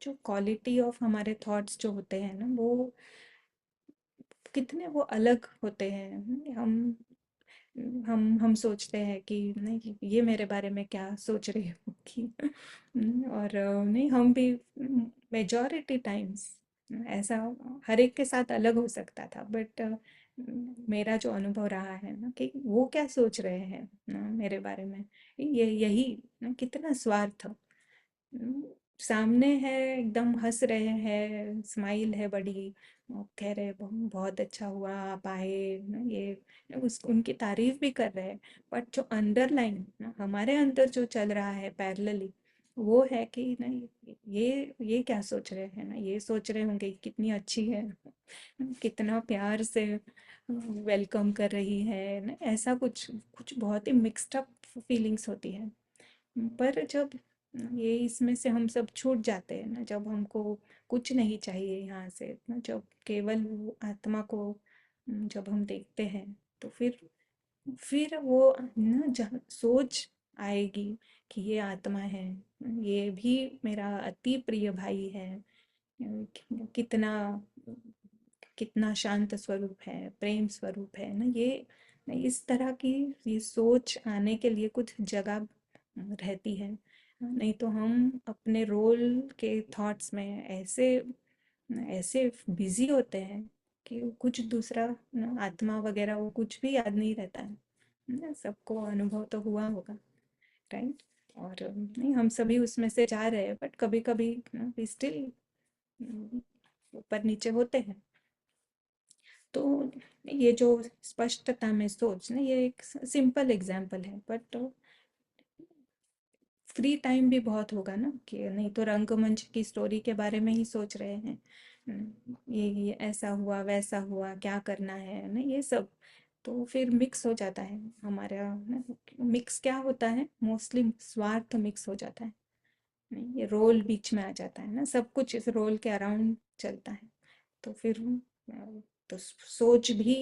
जो क्वालिटी ऑफ हमारे थॉट्स जो होते हैं ना वो कितने वो अलग होते हैं। हम सोचते हैं कि नहीं ये मेरे बारे में क्या सोच रही होगी और नहीं हम भी मेजॉरिटी टाइम्स ऐसा हर एक के साथ अलग हो सकता था बट मेरा जो अनुभव रहा है ना कि वो क्या सोच रहे हैं ना मेरे बारे में ये यही ना कितना स्वार्थ सामने है एकदम हंस रहे हैं स्माइल है बड़ी वो कह रहे बहुत अच्छा हुआ आप आए ना ये उस उनकी तारीफ भी कर रहे हैं बट जो अंडरलाइन ना हमारे अंदर जो चल रहा है पैरेलली वो है कि नहीं ये क्या सोच रहे हैं ना ये सोच रहे होंगे कितनी अच्छी है कितना प्यार से वेलकम कर रही है ना ऐसा कुछ कुछ बहुत ही मिक्स्ड अप फीलिंग्स होती है। पर जब ये इसमें से हम सब छूट जाते हैं ना जब हमको कुछ नहीं चाहिए यहाँ से ना जब केवल वो आत्मा को जब हम देखते हैं तो फिर वो ना जहाँ सोच आएगी कि ये आत्मा है ये भी मेरा अति प्रिय भाई है कितना कितना शांत स्वरूप है प्रेम स्वरूप है ना ये इस तरह की ये सोच आने के लिए कुछ जगह रहती है नहीं तो हम अपने रोल के थॉट्स में ऐसे ऐसे बिजी होते हैं कि कुछ दूसरा आत्मा वगैरह वो कुछ भी याद नहीं रहता है सबको अनुभव तो हुआ होगा राइट। और नहीं हम सभी उसमें से जा रहे हैं बट कभी कभी स्टिल ऊपर नीचे होते हैं। तो ये जो स्पष्टता में सोच ना ये एक सिंपल एग्जाम्पल है बट फ्री टाइम भी बहुत होगा ना कि नहीं तो रंगमंच की स्टोरी के बारे में ही सोच रहे हैं ये ऐसा हुआ वैसा हुआ क्या करना है ना ये सब तो फिर मिक्स हो जाता है हमारा ना मिक्स क्या होता है मोस्टली स्वार्थ मिक्स हो जाता है ये रोल बीच में आ जाता है ना सब कुछ इस रोल के अराउंड चलता है तो फिर तो सोच भी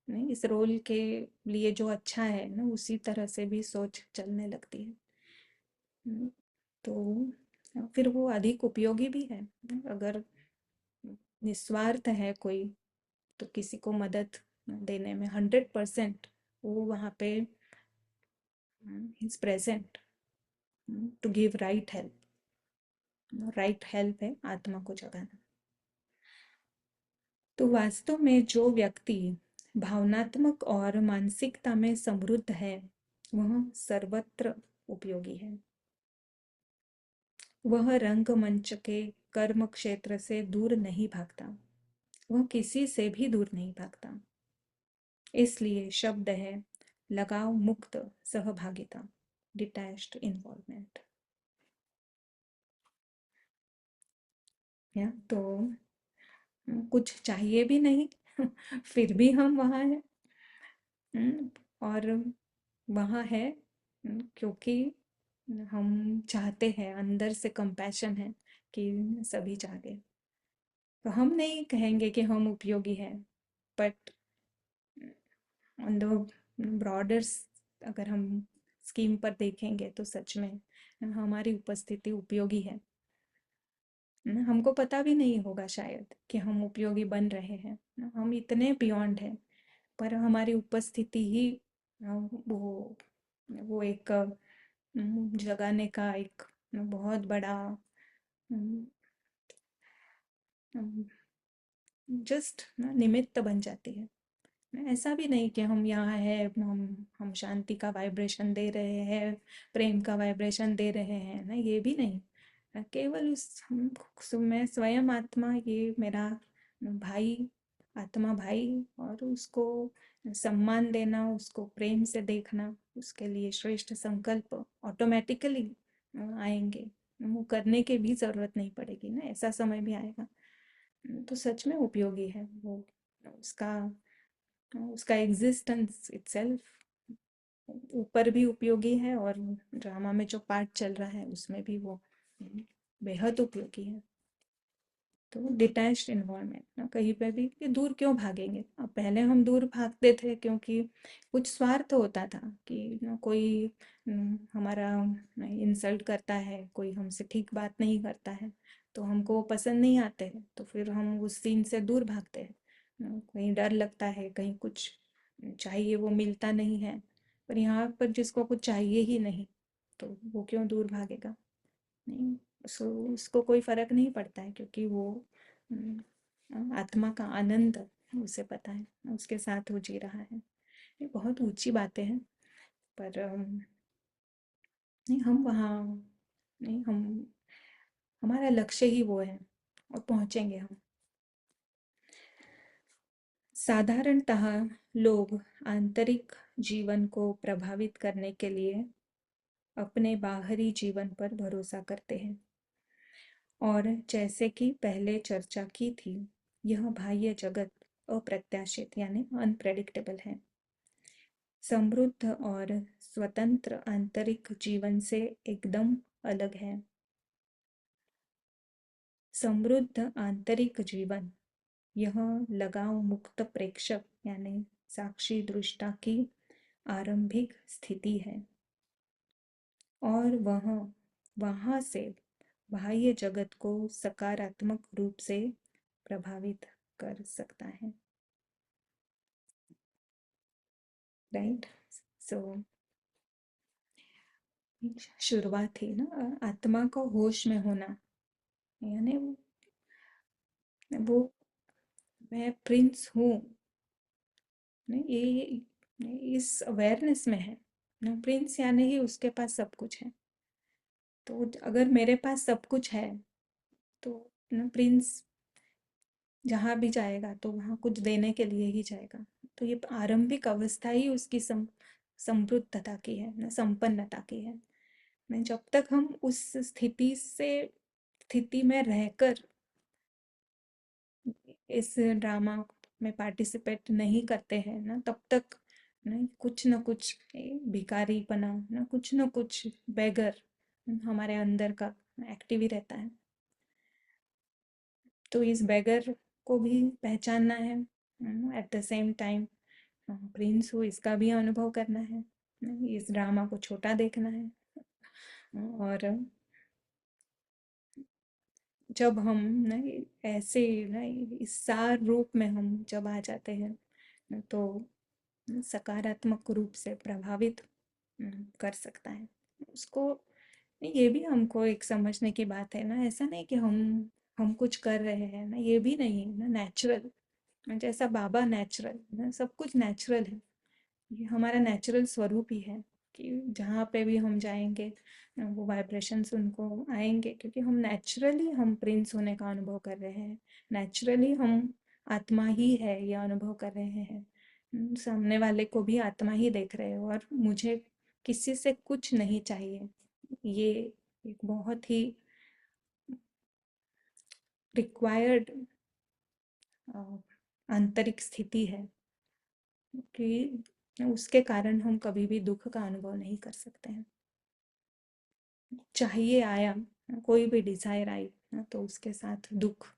नहीं इस रोल के लिए जो अच्छा है ना उसी तरह से भी सोच चलने लगती है। तो फिर वो अधिक उपयोगी भी है अगर निस्वार्थ है कोई तो किसी को मदद देने में 100% वो वहाँ पे is present to give right help है आत्मा को जगाना। तो वास्तव में जो व्यक्ति भावनात्मक और मानसिकता में समृद्ध है वह सर्वत्र उपयोगी है। वह रंगमंच के कर्म क्षेत्र से दूर नहीं भागता वह किसी से भी दूर नहीं भागता। इसलिए शब्द है लगाव मुक्त सहभागिता डिटैच्ड इन्वॉल्वमेंट। या तो कुछ चाहिए भी नहीं फिर भी हम वहाँ हैं और वहाँ है क्योंकि हम चाहते हैं अंदर से कंपैशन है कि सभी जागे। तो हम नहीं कहेंगे कि हम उपयोगी हैं बट ऑन द ब्रॉडर अगर हम स्कीम पर देखेंगे तो सच में हमारी उपस्थिति उपयोगी है। हमको पता भी नहीं होगा शायद कि हम उपयोगी बन रहे हैं हम इतने बियॉन्ड हैं पर हमारी उपस्थिति ही वो एक जगाने का एक बहुत बड़ा जस्ट निमित्त बन जाती है। ऐसा भी नहीं कि हम यहाँ है हम शांति का वाइब्रेशन दे रहे हैं प्रेम का वाइब्रेशन दे रहे हैं ना ये भी नहीं केवल मैं स्वयं आत्मा ये मेरा भाई आत्मा भाई और उसको सम्मान देना उसको प्रेम से देखना उसके लिए श्रेष्ठ संकल्प ऑटोमेटिकली आएंगे, वो करने की भी जरूरत नहीं पड़ेगी ना, ऐसा समय भी आएगा। तो सच में उपयोगी है वो, उसका उसका एग्जिस्टेंस इटसेल्फ ऊपर भी उपयोगी है, और ड्रामा में जो पार्ट चल रहा है उसमें भी वो बेहद उपयोगी है। तो डिटैच्ड इन्वायरमेंट ना, कहीं पे भी कि दूर क्यों भागेंगे। अब पहले हम दूर भागते थे क्योंकि कुछ स्वार्थ होता था कि ना कोई हमारा इंसल्ट करता है, कोई हमसे ठीक बात नहीं करता है, तो हमको वो पसंद नहीं आते हैं, तो फिर हम उस सीन से दूर भागते हैं। कहीं डर लगता है, कहीं कुछ चाहिए वो मिलता नहीं है। पर यहाँ पर जिसको कुछ चाहिए ही नहीं, तो वो क्यों दूर भागेगा। नहीं, उसको कोई फर्क नहीं पड़ता है, क्योंकि वो आत्मा का आनंद उसे पता है, उसके साथ वो जी रहा है। ये बहुत ऊंची बातें हैं, पर नहीं हम वहाँ, नहीं हम, हमारा लक्ष्य ही वो है और पहुँचेंगे हम। साधारणतः लोग आंतरिक जीवन को प्रभावित करने के लिए अपने बाहरी जीवन पर भरोसा करते हैं, और जैसे कि पहले चर्चा की थी, यह बाह्य जगत अप्रत्याशित यानी अनप्रेडिक्टेबल है। समृद्ध और स्वतंत्र आंतरिक जीवन से एकदम अलग है। समृद्ध आंतरिक जीवन यह लगाव मुक्त प्रेक्षक यानी साक्षी दृष्टा की आरंभिक स्थिति है, और वह वहाँ से बाह्य जगत को सकारात्मक रूप से प्रभावित कर सकता है। राइट, सो शुरुआत थी ना, आत्मा को होश में होना, यानी वो मैं प्रिंस हूँ, ये इस अवेयरनेस में है ना। प्रिंस यानी ही उसके पास सब कुछ है। तो अगर मेरे पास सब कुछ है, तो ना प्रिंस जहाँ भी जाएगा तो वहाँ कुछ देने के लिए ही जाएगा। तो ये आरंभिक अवस्था ही उसकी समृद्धता की है ना, संपन्नता की है। नहीं, जब तक हम उस स्थिति में रहकर इस ड्रामा में पार्टिसिपेट नहीं करते हैं ना, तब तक नहीं कुछ न कुछ भिखारीपना ना, कुछ न कुछ बेगर हमारे अंदर का एक्टिव ही रहता है। तो इस बेगर को भी पहचानना है, at the same time Prince हो इसका भी अनुभव करना है, इस ड्रामा को छोटा देखना है। और जब हम ना ऐसे ना इस सार रूप में हम जब आ जाते हैं, तो सकारात्मक रूप से प्रभावित कर सकता है उसको। ये भी हमको एक समझने की बात है ना, ऐसा नहीं कि हम कुछ कर रहे हैं ना, ये भी नहीं है ना, नेचुरल जैसा बाबा नेचुरल ना, सब कुछ नेचुरल है। ये हमारा नेचुरल स्वरूप ही है कि जहाँ पे भी हम जाएंगे वो वाइब्रेशंस उनको आएंगे, क्योंकि हम नेचुरली हम प्रिंस होने का अनुभव कर रहे हैं, नेचुरली हम आत्मा ही है ये अनुभव कर रहे हैं। सामने वाले को भी आत्मा ही देख रहे हो, और मुझे किसी से कुछ नहीं चाहिए। ये एक बहुत ही रिक्वायर्ड आंतरिक स्थिति है, कि उसके कारण हम कभी भी दुख का अनुभव नहीं कर सकते हैं। चाहिए आया, कोई भी डिजायर आई ना, तो उसके साथ दुख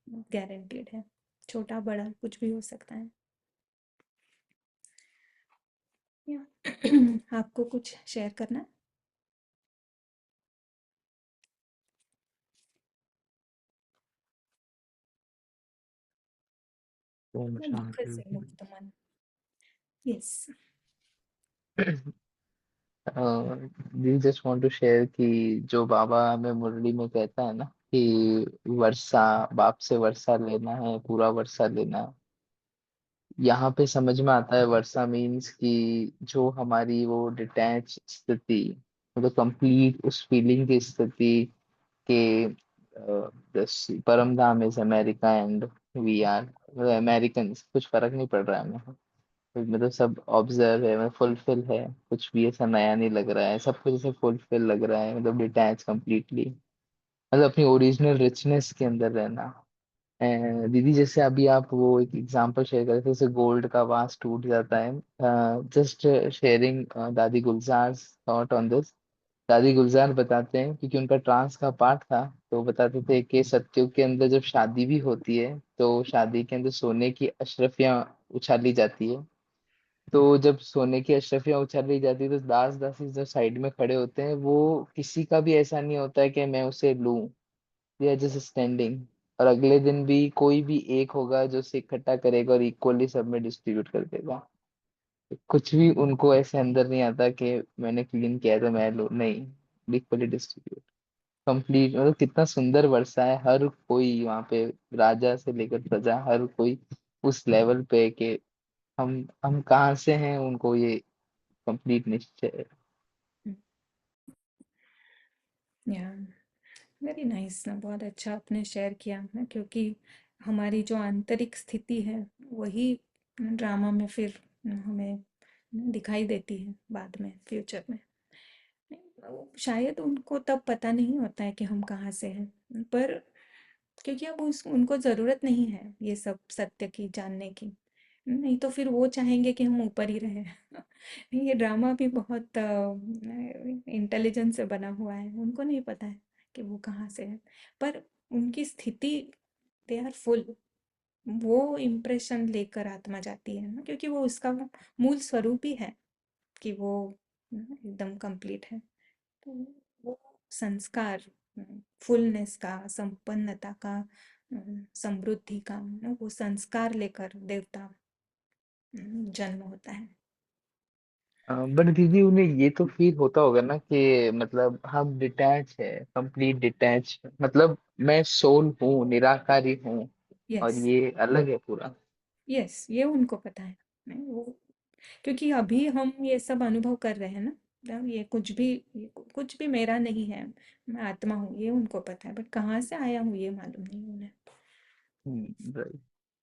गारंटीड है, छोटा बड़ा कुछ भी हो सकता है। आपको कुछ शेयर करना है? ओम दुख शांति। से मुक्त मन। Yes. We just want to share कि जो बाबा हमें मुरली में कहता है ना कि वर्षा, बाप से वर्षा लेना है, पूरा वर्षा लेना है, यहाँ पे समझ में आता है वर्षा मीन्स कि जो हमारी वो डिटैच स्थिति, मतलब कंप्लीट उस फीलिंग की स्थिति के परम धाम is America and we are American, कुछ फर्क नहीं पड़ रहा है हमें। मतलब सब ऑब्जर्व है, मतलब फुलफिल है, कुछ भी ऐसा नया नहीं लग रहा है, सब कुछ ऐसे फुलफिल लग रहा है, मतलब डिटैच कंप्लीटली, मतलब अपनी ओरिजिनल रिचनेस के अंदर रहना। दीदी जैसे अभी आप वो एक एग्जांपल शेयर कर रहे थे, जैसे गोल्ड का वास टूट जाता है, जस्ट शेयरिंग दादी गुलजार थॉट ऑन दिस। दादी गुलजार बताते हैं, क्योंकि उनका ट्रांस का पार्ट था, तो बताते थे कि सत्युग के अंदर जब शादी भी होती है तो शादी के अंदर सोने की अशरफियां उछाली जाती है। तो जब सोने की अशरफियां उछाली जाती है तो दास दासी जो साइड में खड़े होते हैं, वो किसी का भी ऐसा नहीं होता है कि मैं उसे लूं, दे आर जस्ट स्टैंडिंग। और अगले दिन भी कोई भी एक होगा जो उसे इकट्ठा करेगा और इक्वली सब में डिस्ट्रीब्यूट कर देगा। कुछ भी उनको ऐसे अंदर नहीं आता कि मैंने क्लीन किया है तो मैं लूं, नहीं, इक्वली डिस्ट्रीब्यूट कंप्लीट। मतलब कितना सुंदर वर्षा है, हर कोई वहां पे, राजा से लेकर प्रजा, हर कोई उस लेवल पे कि हम कहाँ से हैं, उनको ये कंप्लीट निश्चय है। या वेरी नाइस ना, बहुत अच्छा आपने शेयर किया ना, क्योंकि हमारी जो आंतरिक स्थिति है वही ड्रामा में फिर हमें दिखाई देती है बाद में, फ्यूचर में। शायद उनको तब पता नहीं होता है कि हम कहाँ से हैं, पर क्योंकि अब उनको ज़रूरत नहीं है ये सब सत्य की जानने की, नहीं तो फिर वो चाहेंगे कि हम ऊपर ही रहें। ये ड्रामा भी बहुत इंटेलिजेंस से बना हुआ है, उनको नहीं पता है कि वो कहाँ से है, पर उनकी स्थिति, दे आर फुल, वो इम्प्रेशन लेकर आत्मा जाती है ना, क्योंकि वो उसका मूल स्वरूप ही है कि वो एकदम कंप्लीट है। तो वो संस्कार, फुलनेस का, संपन्नता का, समृद्धि का, वो संस्कार लेकर देवता जन्म होता है। बट दीदी उन्हें ये तो फील होता होगा ना कि मतलब हम डिटैच है, कंप्लीट डिटैच, मतलब मैं सोल हूँ, निराकारी हूँ, और यस, ये अलग है पूरा। यस, ये उनको पता है। नहीं वो, क्योंकि अभी हम ये सब अनुभव कर रहे हैं ना, ये कुछ भी मेरा नहीं है, मैं आत्मा हूँ, ये उनको पता है, बट कहाँ से आया हूँ ये मालूम नहीं उन्हें। Right.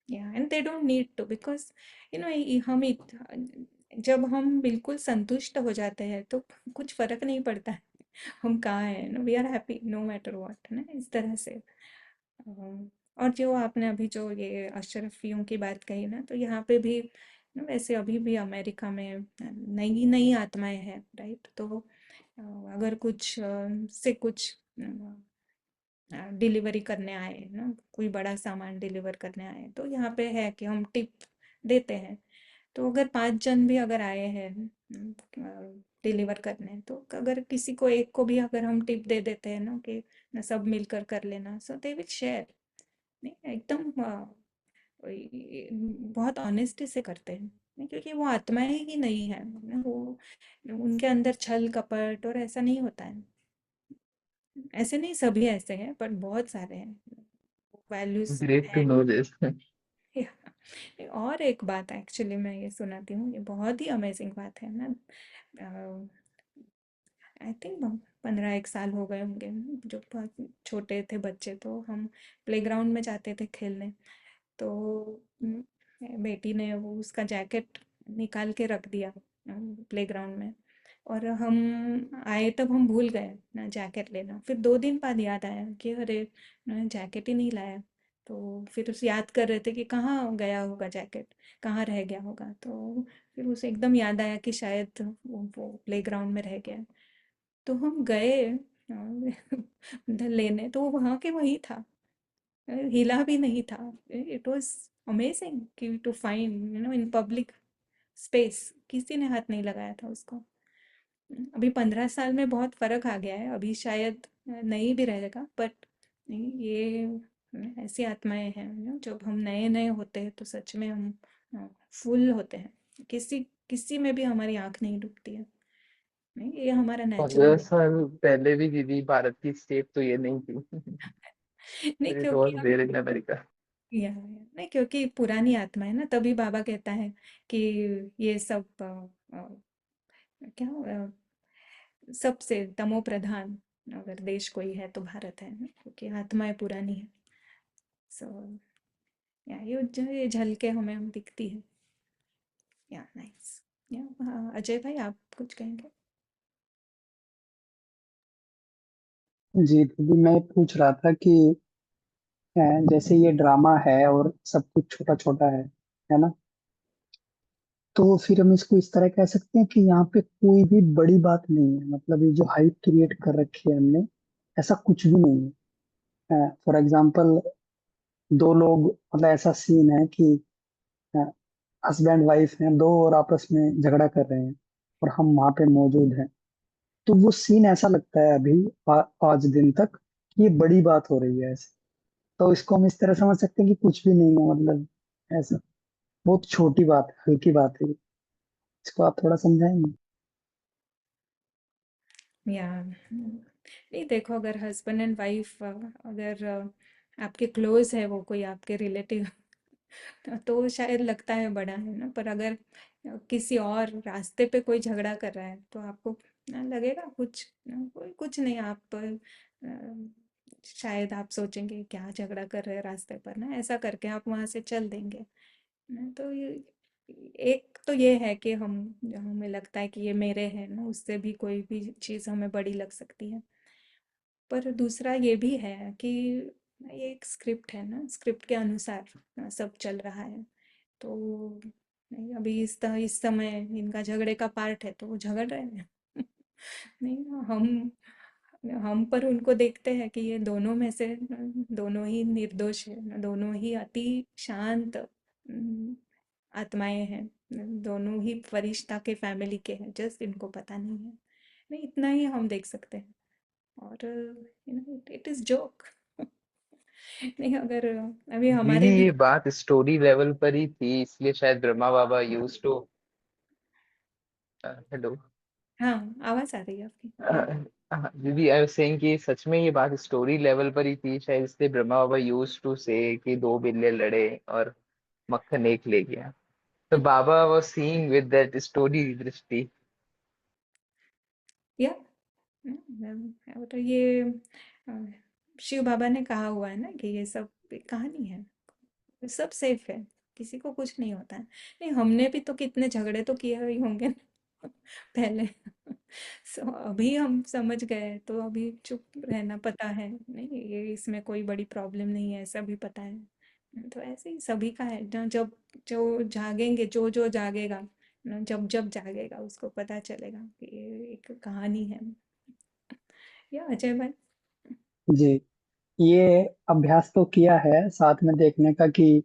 Yeah and they don't need to, because जब हम बिल्कुल संतुष्ट हो जाते हैं तो कुछ फर्क नहीं पड़ता है हम कहाँ हैं ना, we are happy no matter what, ना इस तरह से। और जो आपने अभी जो ये अशरफियों की बात कही ना, तो यहाँ पे भी ना, वैसे अभी भी अमेरिका में नई नई आत्माएं हैं, राइट? तो अगर कुछ डिलीवरी करने आए ना, कोई बड़ा सामान डिलीवर करने आए, तो यहाँ पे है कि हम टिप देते हैं। तो अगर 5 जन भी अगर आए हैं डिलीवर करने, तो अगर किसी को एक को भी अगर हम टिप दे देते हैं ना कि सब मिलकर कर लेना, सो दे विल शेयर। नहीं एकदम बहुत ऑनेस्टी से करते हैं, नहीं, क्योंकि वो आत्माएं ही नहीं है ना, वो उनके अंदर छल कपट और ऐसा नहीं होता है। ऐसे नहीं सभी ऐसे हैं, पर बहुत सारे हैं, वैल्यूज ग्रेट टू है। Know this. और एक बात एक्चुअली मैं ये सुनाती हूँ, ये बहुत ही अमेजिंग बात है ना। आई थिंक 15 एक साल हो गए होंगे, जो बहुत छोटे थे बच्चे, तो हम प्लेग्राउंड में जाते थे खेलने। तो बेटी ने वो उसका जैकेट निकाल के रख दिया प्लेग्राउंड में, और हम आए तब हम भूल गए ना जैकेट लेना। फिर 2 दिन बाद याद आया कि अरे जैकेट ही नहीं लाया। तो फिर उसे याद कर रहे थे कि कहाँ गया होगा जैकेट, कहाँ रह गया होगा। तो फिर उसे एकदम याद आया कि शायद वो प्लेग्राउंड में रह गया। तो हम गए उधर लेने, तो वो वहाँ के वही था, हिला भी नहीं था। इट वाज अमेजिंग कि to find in public space, किसी ने हाथ नहीं लगाया था उसको। अभी 15 साल में बहुत फर्क आ गया है, अभी शायद नहीं भी रहेगा, बट ये ऐसी आत्माएं हैं जब हम नए नए होते हैं तो सच में हम फुल होते हैं, किसी किसी में भी हमारी आंख नहीं डूबती है। नहीं, ये हमारा 15 नेचुरल साल पहले भी दीदी भारत की स्टेट तो ये नहीं थी। नहीं, इट क्योंकि वाज हम देयर इन अमेरिका। नहीं, क्योंकि पुरानी आत्मा है ना, तभी बाबा कहता है कि ये सब क्या सबसे तमो प्रधान अगर देश कोई है तो भारत है ना, क्योंकि आत्माएं पुरानी है। सो ये झलके हमें हम दिखती है। या नाइस। या अजय भाई आप कुछ कहेंगे? जी दीदी, मैं पूछ रहा था कि जैसे ये ड्रामा है और सब कुछ छोटा छोटा है ना? तो फिर हम इसको इस तरह कह सकते हैं कि यहाँ पे कोई भी बड़ी बात नहीं है, मतलब ये जो हाइप क्रिएट कर रखी है हमने, ऐसा कुछ भी नहीं है। फॉर एग्जाम्पल, दो लोग, मतलब ऐसा सीन है कि हस्बैंड वाइफ हैं दो और आपस में झगड़ा कर रहे हैं और हम वहां पे मौजूद हैं। तो वो सीन ऐसा लगता है अभी, आज दिन तक, कि ये बड़ी बात हो रही है ऐसे। तो इसको हम इस तरह समझ सकते हैं कि कुछ भी नहीं है, मतलब ऐसा बहुत छोटी बात है, हल्की बात है। इसको आप थोड़ा समझाएंगे? या नहीं, देखो, अगर हस्बैंड एंड वाइफ, अगर आपके क्लोज है, वो कोई आपके रिलेटिव, तो शायद लगता है बड़ा है ना। पर अगर किसी और रास्ते पे कोई झगड़ा कर रहा है, तो आपको लगेगा कुछ, कोई कुछ नहीं। आप शायद आप सोचेंगे क्या झगड़ा कर रहे हैं रास्ते पर, ना, ऐसा करके आप वहां से चल देंगे ना। तो ये एक तो ये है कि हम, हमें लगता है कि ये मेरे हैं ना, उससे भी कोई भी चीज़ हमें बड़ी लग सकती है। पर दूसरा ये भी है कि ये एक स्क्रिप्ट है ना, स्क्रिप्ट के अनुसार सब चल रहा है। तो नहीं, अभी इस समय इनका झगड़े का पार्ट है, तो वो झगड़ रहे हैं। नहीं, हम पर उनको देखते हैं कि ये दोनों में से दोनों ही निर्दोष है, दोनों ही अति शांत आत्माएं हैं, दोनों ही फरिश्ता के फैमिली के हैं, जस्ट इनको पता नहीं है। नहीं, इतना ही हम देख सकते हैं। और इट इज जोक। नहीं, अगर अभी दीदी हमारे भी। ये बात स्टोरी लेवल पर ही थी, इसलिए शायद ब्रह्मा बाबा यूज टू। हेलो। हाँ, आवाज आ रही है आपकी, या दीदी आई वाज सेइंग कि सच में ये बात स्टोरी लेवल पर ही थी, शायद इसलिए ब्रह्मा बाबा यूज टू से कि दो बिल्ले लड़े और मक्खन एक ले गया। तो बाबा was seeing with that story दृष्टि। या तो ये अ, शिव बाबा ने कहा हुआ है ना कि ये सब एक कहानी है, सब सेफ है, किसी को कुछ नहीं होता है। नहीं, हमने भी तो कितने झगड़े तो किए ही होंगे ना पहले। अभी हम समझ गए, तो अभी चुप रहना पता है, नहीं ये इसमें कोई बड़ी प्रॉब्लम नहीं है, ऐसा भी पता है। तो ऐसे ही सभी का है ना, जब जो जागेंगे, जो जो जागेगा ना, जब जब जागेगा उसको पता चलेगा कि ये एक कहानी है। या अजय भाई? जी, ये अभ्यास तो किया है साथ में देखने का कि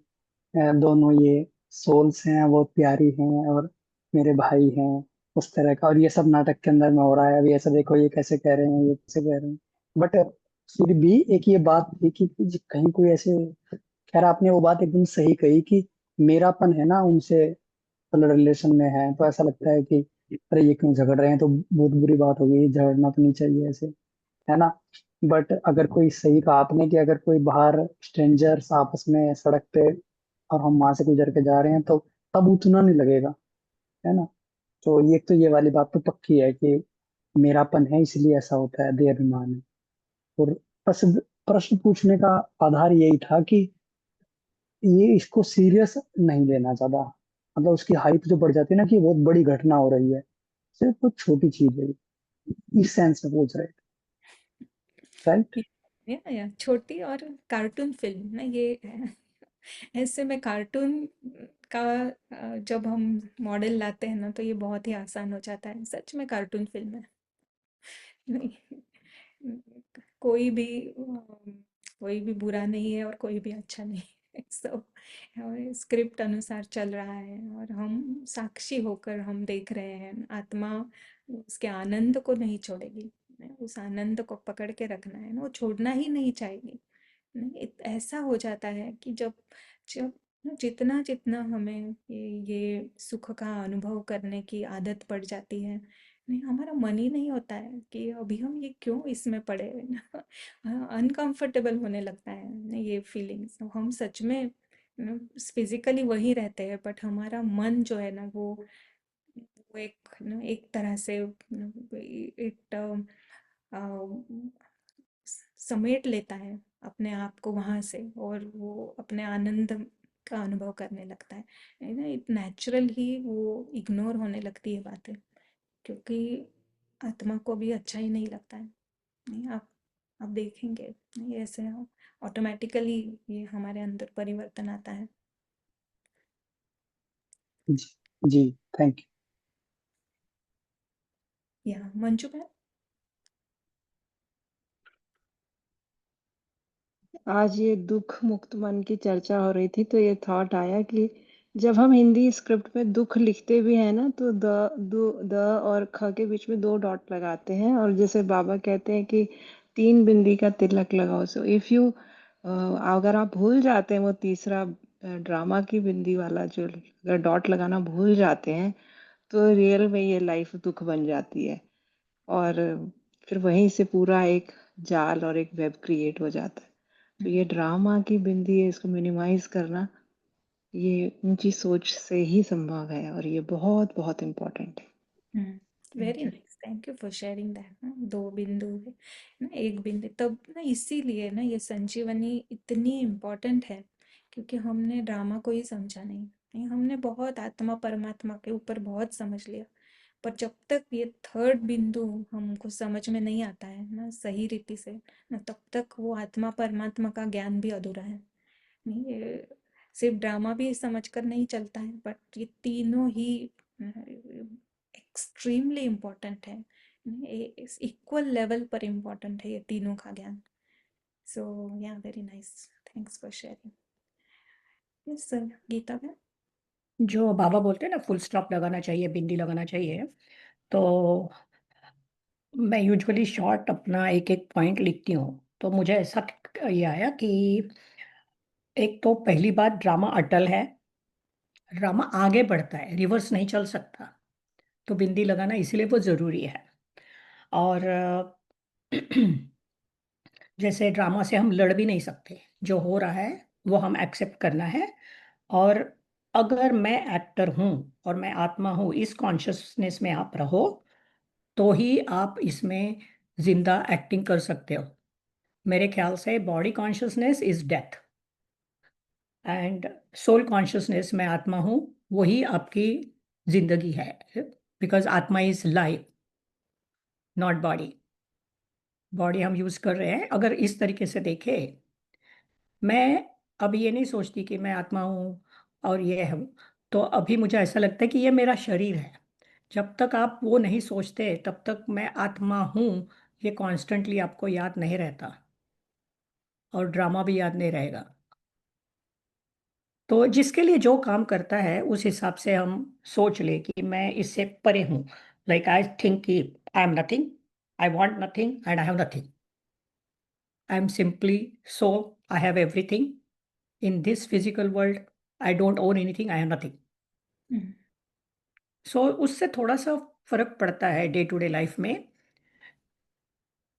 दोनों ये सोल्स हैं, वो प्यारी हैं और मेरे भाई हैं, उस तरह का। और ये सब नाटक के अंदर में हो रहा है, अभी ऐसा देखो ये कैसे कह रहे हैं, ये कैसे कह रहे हैं। बट फिर भी एक ये बात थी कि कहीं कोई ऐसे, खैर आपने वो बात एकदम सही कही कि मेरापन है ना उनसे, ब्लड रिलेशन में है, तो ऐसा लगता है कि अरे ये क्यों झगड़ रहे हैं, तो बहुत बुरी बात होगी, झगड़ना तो नहीं चाहिए ऐसे, है ना? बट अगर कोई, सही कहा आपने कि अगर कोई बाहर स्ट्रेंजर्स आपस में सड़क पे और हम वहां से गुजर के जा रहे हैं, तो तब उतना नहीं लगेगा, है ना? तो ये तो, ये वाली बात तो पक्की है कि मेरापन है इसलिए ऐसा होता है, दे अभिमान है। और प्रश्न प्रश्न पूछने का आधार यही था कि ये इसको सीरियस नहीं लेना ज्यादा, मतलब उसकी हाइप जो बढ़ जाती है ना कि बहुत बड़ी घटना हो रही है, सिर्फ तो छोटी चीज है, इस सेंस में पूछ रहे थे, राइट? या छोटी और कार्टून फिल्म ना ये ऐसे में कार्टून का जब हम मॉडल लाते हैं ना, तो ये बहुत ही आसान हो जाता है, सच में कार्टून फिल्म है। नहीं, कोई भी कोई भी बुरा नहीं है और कोई भी अच्छा नहीं है। सब स्क्रिप्ट अनुसार चल रहा है, और हम साक्षी होकर हम देख रहे हैं। आत्मा उसके आनंद को नहीं छोड़ेगी, उस आनंद को पकड़ के रखना है ना, वो छोड़ना ही नहीं चाहेगी। नहीं, ऐसा हो जाता है कि जब जब जितना जितना हमें ये सुख का अनुभव करने की आदत पड़ जाती है, नहीं, हमारा मन ही नहीं होता है कि अभी हम ये क्यों इसमें पड़े अनकंफर्टेबल होने लगता है ना, ये फीलिंग्स हम सच में फिजिकली वही रहते हैं, बट हमारा मन जो है ना, वो एक एक तरह से एक समेट लेता है अपने आप को वहां से, और वो अपने आनंद का अनुभव करने लगता है ना, इट नेचुरल ही वो इग्नोर होने लगती है बातें, क्योंकि आत्मा को भी अच्छा ही नहीं लगता है। नहीं, आप देखेंगे, नहीं ऐसे ऑटोमेटिकली ये हमारे अंदर परिवर्तन आता है। जी जी, थैंक या मंजू बहन। आज ये दुख मुक्त मन की चर्चा हो रही थी तो ये थॉट आया कि जब हम हिंदी स्क्रिप्ट में दुख लिखते भी हैं ना तो द और ख के बीच में 2 डॉट लगाते हैं, और जैसे बाबा कहते हैं कि 3 बिंदी का तिलक लगाओ। सो इफ यू अगर आप भूल जाते हैं वो तीसरा ड्रामा की बिंदी वाला जो अगर डॉट लगाना भूल जाते हैं तो रियल में ये लाइफ दुख बन जाती है, और फिर वहीं से पूरा एक जाल और एक वेब क्रिएट हो जाता है। तो ये ड्रामा की बिंदी है, इसको मिनिमाइज करना ये ऊंची सोच से ही संभव है, और ये बहुत बहुत इम्पोर्टेंट है। Very nice, thank you for sharing that. 2 बिंदु है ना, 1 बिंदु, तब ना इसीलिए ना ये संजीवनी इतनी इम्पोर्टेंट है, क्योंकि हमने ड्रामा को ही समझा नहीं, हमने बहुत आत्मा परमात्मा के ऊपर बहुत समझ लिया, पर जब तक ये 3rd बिंदु हमको समझ में नहीं आता है ना सही रीति से ना, तब तक वो आत्मा परमात्मा का ज्ञान भी अधूरा है। नहीं, ये सिर्फ ड्रामा भी समझ कर नहीं चलता है, बट ये तीनों ही एक्सट्रीमली इम्पोर्टेंट है, इक्वल लेवल पर इम्पोर्टेंट है ये तीनों का ज्ञान। So yeah very nice, thanks for sharing. Yes sir, Geeta ma'am. जो बाबा बोलते हैं ना फुल स्टॉप लगाना चाहिए, बिंदी लगाना चाहिए, तो मैं यूजुअली शॉर्ट अपना एक एक पॉइंट लिखती हूँ। तो मुझे ऐसा ये आया कि एक तो पहली बात, ड्रामा अटल है, ड्रामा आगे बढ़ता है, रिवर्स नहीं चल सकता, तो बिंदी लगाना इसीलिए वो ज़रूरी है। और जैसे ड्रामा से हम लड़ भी नहीं सकते, जो हो रहा है वो हम एक्सेप्ट करना है। और अगर मैं एक्टर हूँ और मैं आत्मा हूँ, इस कॉन्शियसनेस में आप रहो तो ही आप इसमें जिंदा एक्टिंग कर सकते हो। मेरे ख्याल से body consciousness is death, and soul consciousness में आत्मा हूँ, वही आपकी जिंदगी है, बिकॉज आत्मा is life, not body. Body हम यूज कर रहे हैं। अगर इस तरीके से देखें, मैं अभी ये नहीं सोचती कि मैं आत्मा हूँ और ये हूँ, तो अभी मुझे ऐसा लगता है कि ये मेरा शरीर है। जब तक आप वो नहीं सोचते तब तक मैं आत्मा हूँ, ये कॉन्स्टेंटली आपको याद नहीं रहता, और ड्रामा भी याद नहीं रहेगा। तो जिसके लिए जो काम करता है उस हिसाब से हम सोच ले कि मैं इससे परे हूँ। लाइक आई थिंक कि I am nothing, I want nothing and I have nothing. I am simply soul, I have everything in this physical world, I don't own anything, I have nothing. So उससे थोड़ा सा फर्क पड़ता है day to day life में।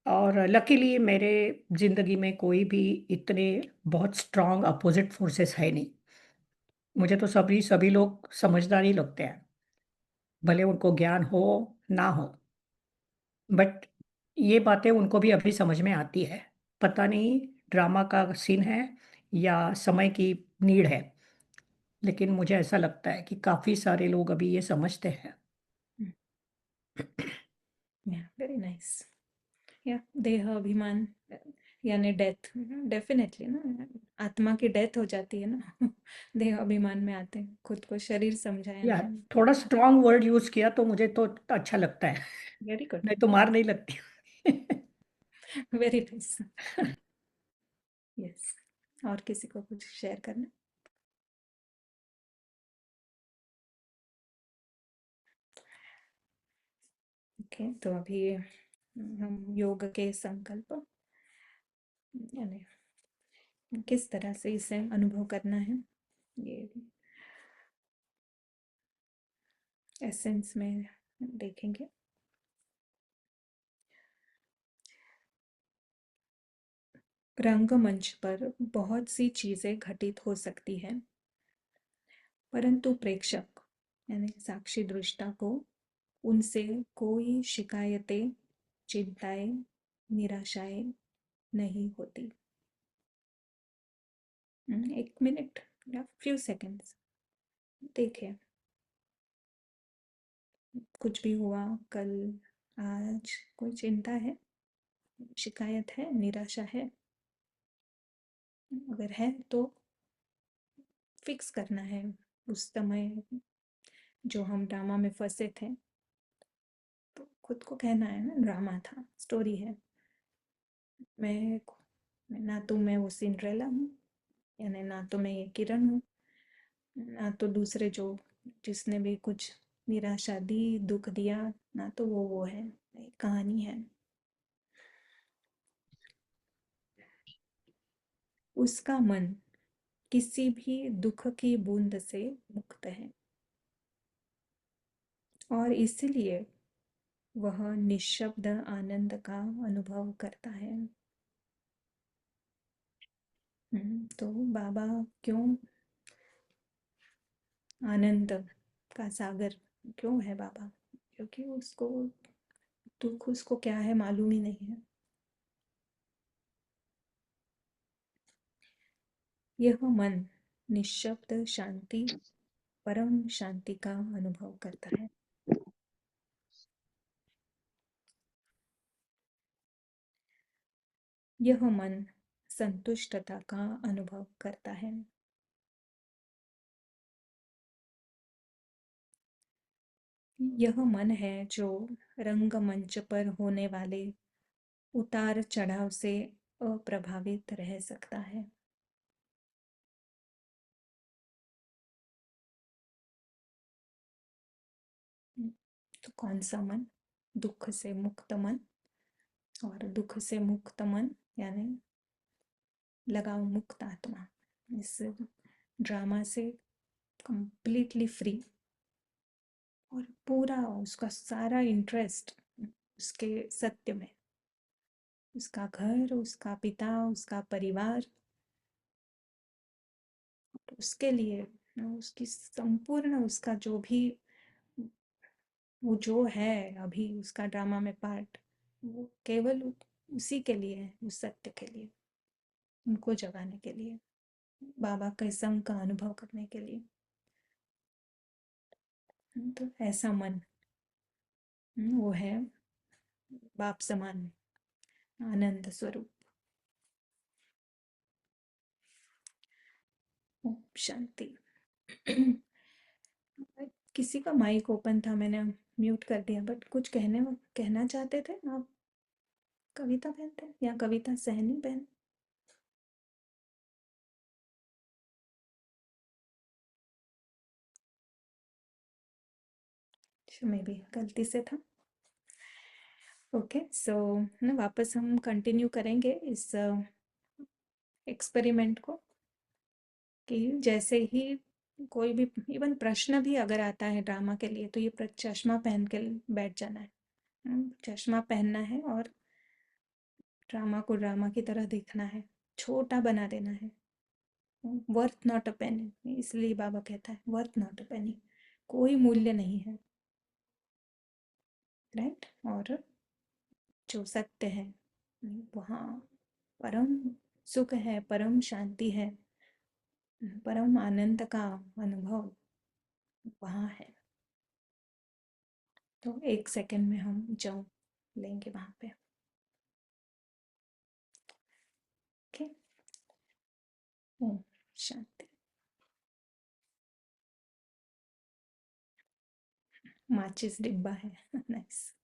और luckily मेरे जिंदगी में कोई भी इतने बहुत स्ट्रांग अपोजिट फोर्सेस है नहीं। मुझे तो सभी सभी लोग समझदार ही लगते हैं, भले उनको ज्ञान हो ना हो, बट ये बातें उनको भी अभी समझ में आती है। पता नहीं ड्रामा का सीन है या समय की नीड है, लेकिन मुझे ऐसा लगता है कि काफी सारे लोग अभी ये समझते हैं। Very nice. या देह अभिमान यानी डेथ, डेफिनेटली ना, आत्मा की डेथ हो जाती है ना देह अभिमान में आते हैं, खुद को शरीर समझाया या ना। थोड़ा स्ट्रांग वर्ड यूज किया तो मुझे तो अच्छा लगता है, वेरी गुड, नहीं तो मार नहीं लगती। Very nice. यस, और किसी को कुछ शेयर करना? ओके, तो अभी हम योग के संकल्प यानी किस तरह से इसे अनुभव करना है, ये एसेंस में देखेंगे। रंगमंच पर बहुत सी चीजें घटित हो सकती हैं, परंतु प्रेक्षक यानी साक्षी दृष्टा को उनसे कोई शिकायतें, चिंताएं, निराशाएं नहीं होती। 1 मिनट या फ्यू सेकेंड्स देखिए, कुछ भी हुआ कल, आज, कोई चिंता है, शिकायत है, निराशा है, अगर है तो फिक्स करना है। उस समय जो हम ड्रामा में फंसे थे, तो खुद को कहना है ना, ड्रामा था, स्टोरी है। मैं ना तो मैं वो सिंड्रेला हूँ, यानी ना तो मैं ये किरण हूँ, ना तो दूसरे जो जिसने भी कुछ निराशा दी, दुख दिया, ना तो वो है, एक कहानी है। उसका मन किसी भी दुख की बूंद से मुक्त है और इसलिए वह निःशब्द आनंद का अनुभव करता है। तो बाबा क्यों आनंद का सागर क्यों है बाबा? क्योंकि उसको दुख उसको क्या है मालूम ही नहीं है। यह मन निःशब्द शांति, परम शांति का अनुभव करता है। यह मन संतुष्टता का अनुभव करता है। यह मन है जो रंगमंच पर होने वाले उतार चढ़ाव से अप्रभावित रह सकता है। तो कौन सा मन? दुख से मुक्त मन, और दुख से मुक्त मन यानी लगाव मुक्त आत्मा, इस ड्रामा से कंप्लीटली फ्री, और पूरा उसका सारा इंटरेस्ट उसके सत्य में, उसका घर, उसका पिता, उसका परिवार, उसके लिए उसकी संपूर्ण, उसका जो भी वो जो है अभी उसका ड्रामा में पार्ट, वो केवल उसी के लिए है, उस सत्य के लिए, उनको जगाने के लिए, बाबा के संग का अनुभव करने के लिए। तो ऐसा मन वो है बाप समान आनंद स्वरूप। ओम शांति। किसी का माइक ओपन था, मैंने म्यूट कर दिया, बट कुछ कहना चाहते थे आप? कविता बहन थे या कविता सहनी बहन? मे बी गलती से था। ओके, सो ना वापस हम कंटिन्यू करेंगे इस एक्सपेरिमेंट को, कि जैसे ही कोई भी इवन प्रश्न भी अगर आता है ड्रामा के लिए, तो ये चश्मा पहन के बैठ जाना है। चश्मा पहनना है और ड्रामा को ड्रामा की तरह देखना है, छोटा बना देना है। वर्थ नॉट अ पेनी, इसलिए बाबा कहता है वर्थ नॉट अ पेनी, कोई मूल्य नहीं है, राइट? और जो सत्य है वहाँ परम सुख है, परम शांति है, परम आनंद का अनुभव वहाँ है। तो 1 सेकंड में हम जाऊँ लेंगे वहाँ पे। ओके, ओम शांति। माचिस डिब्बा है। नाइस।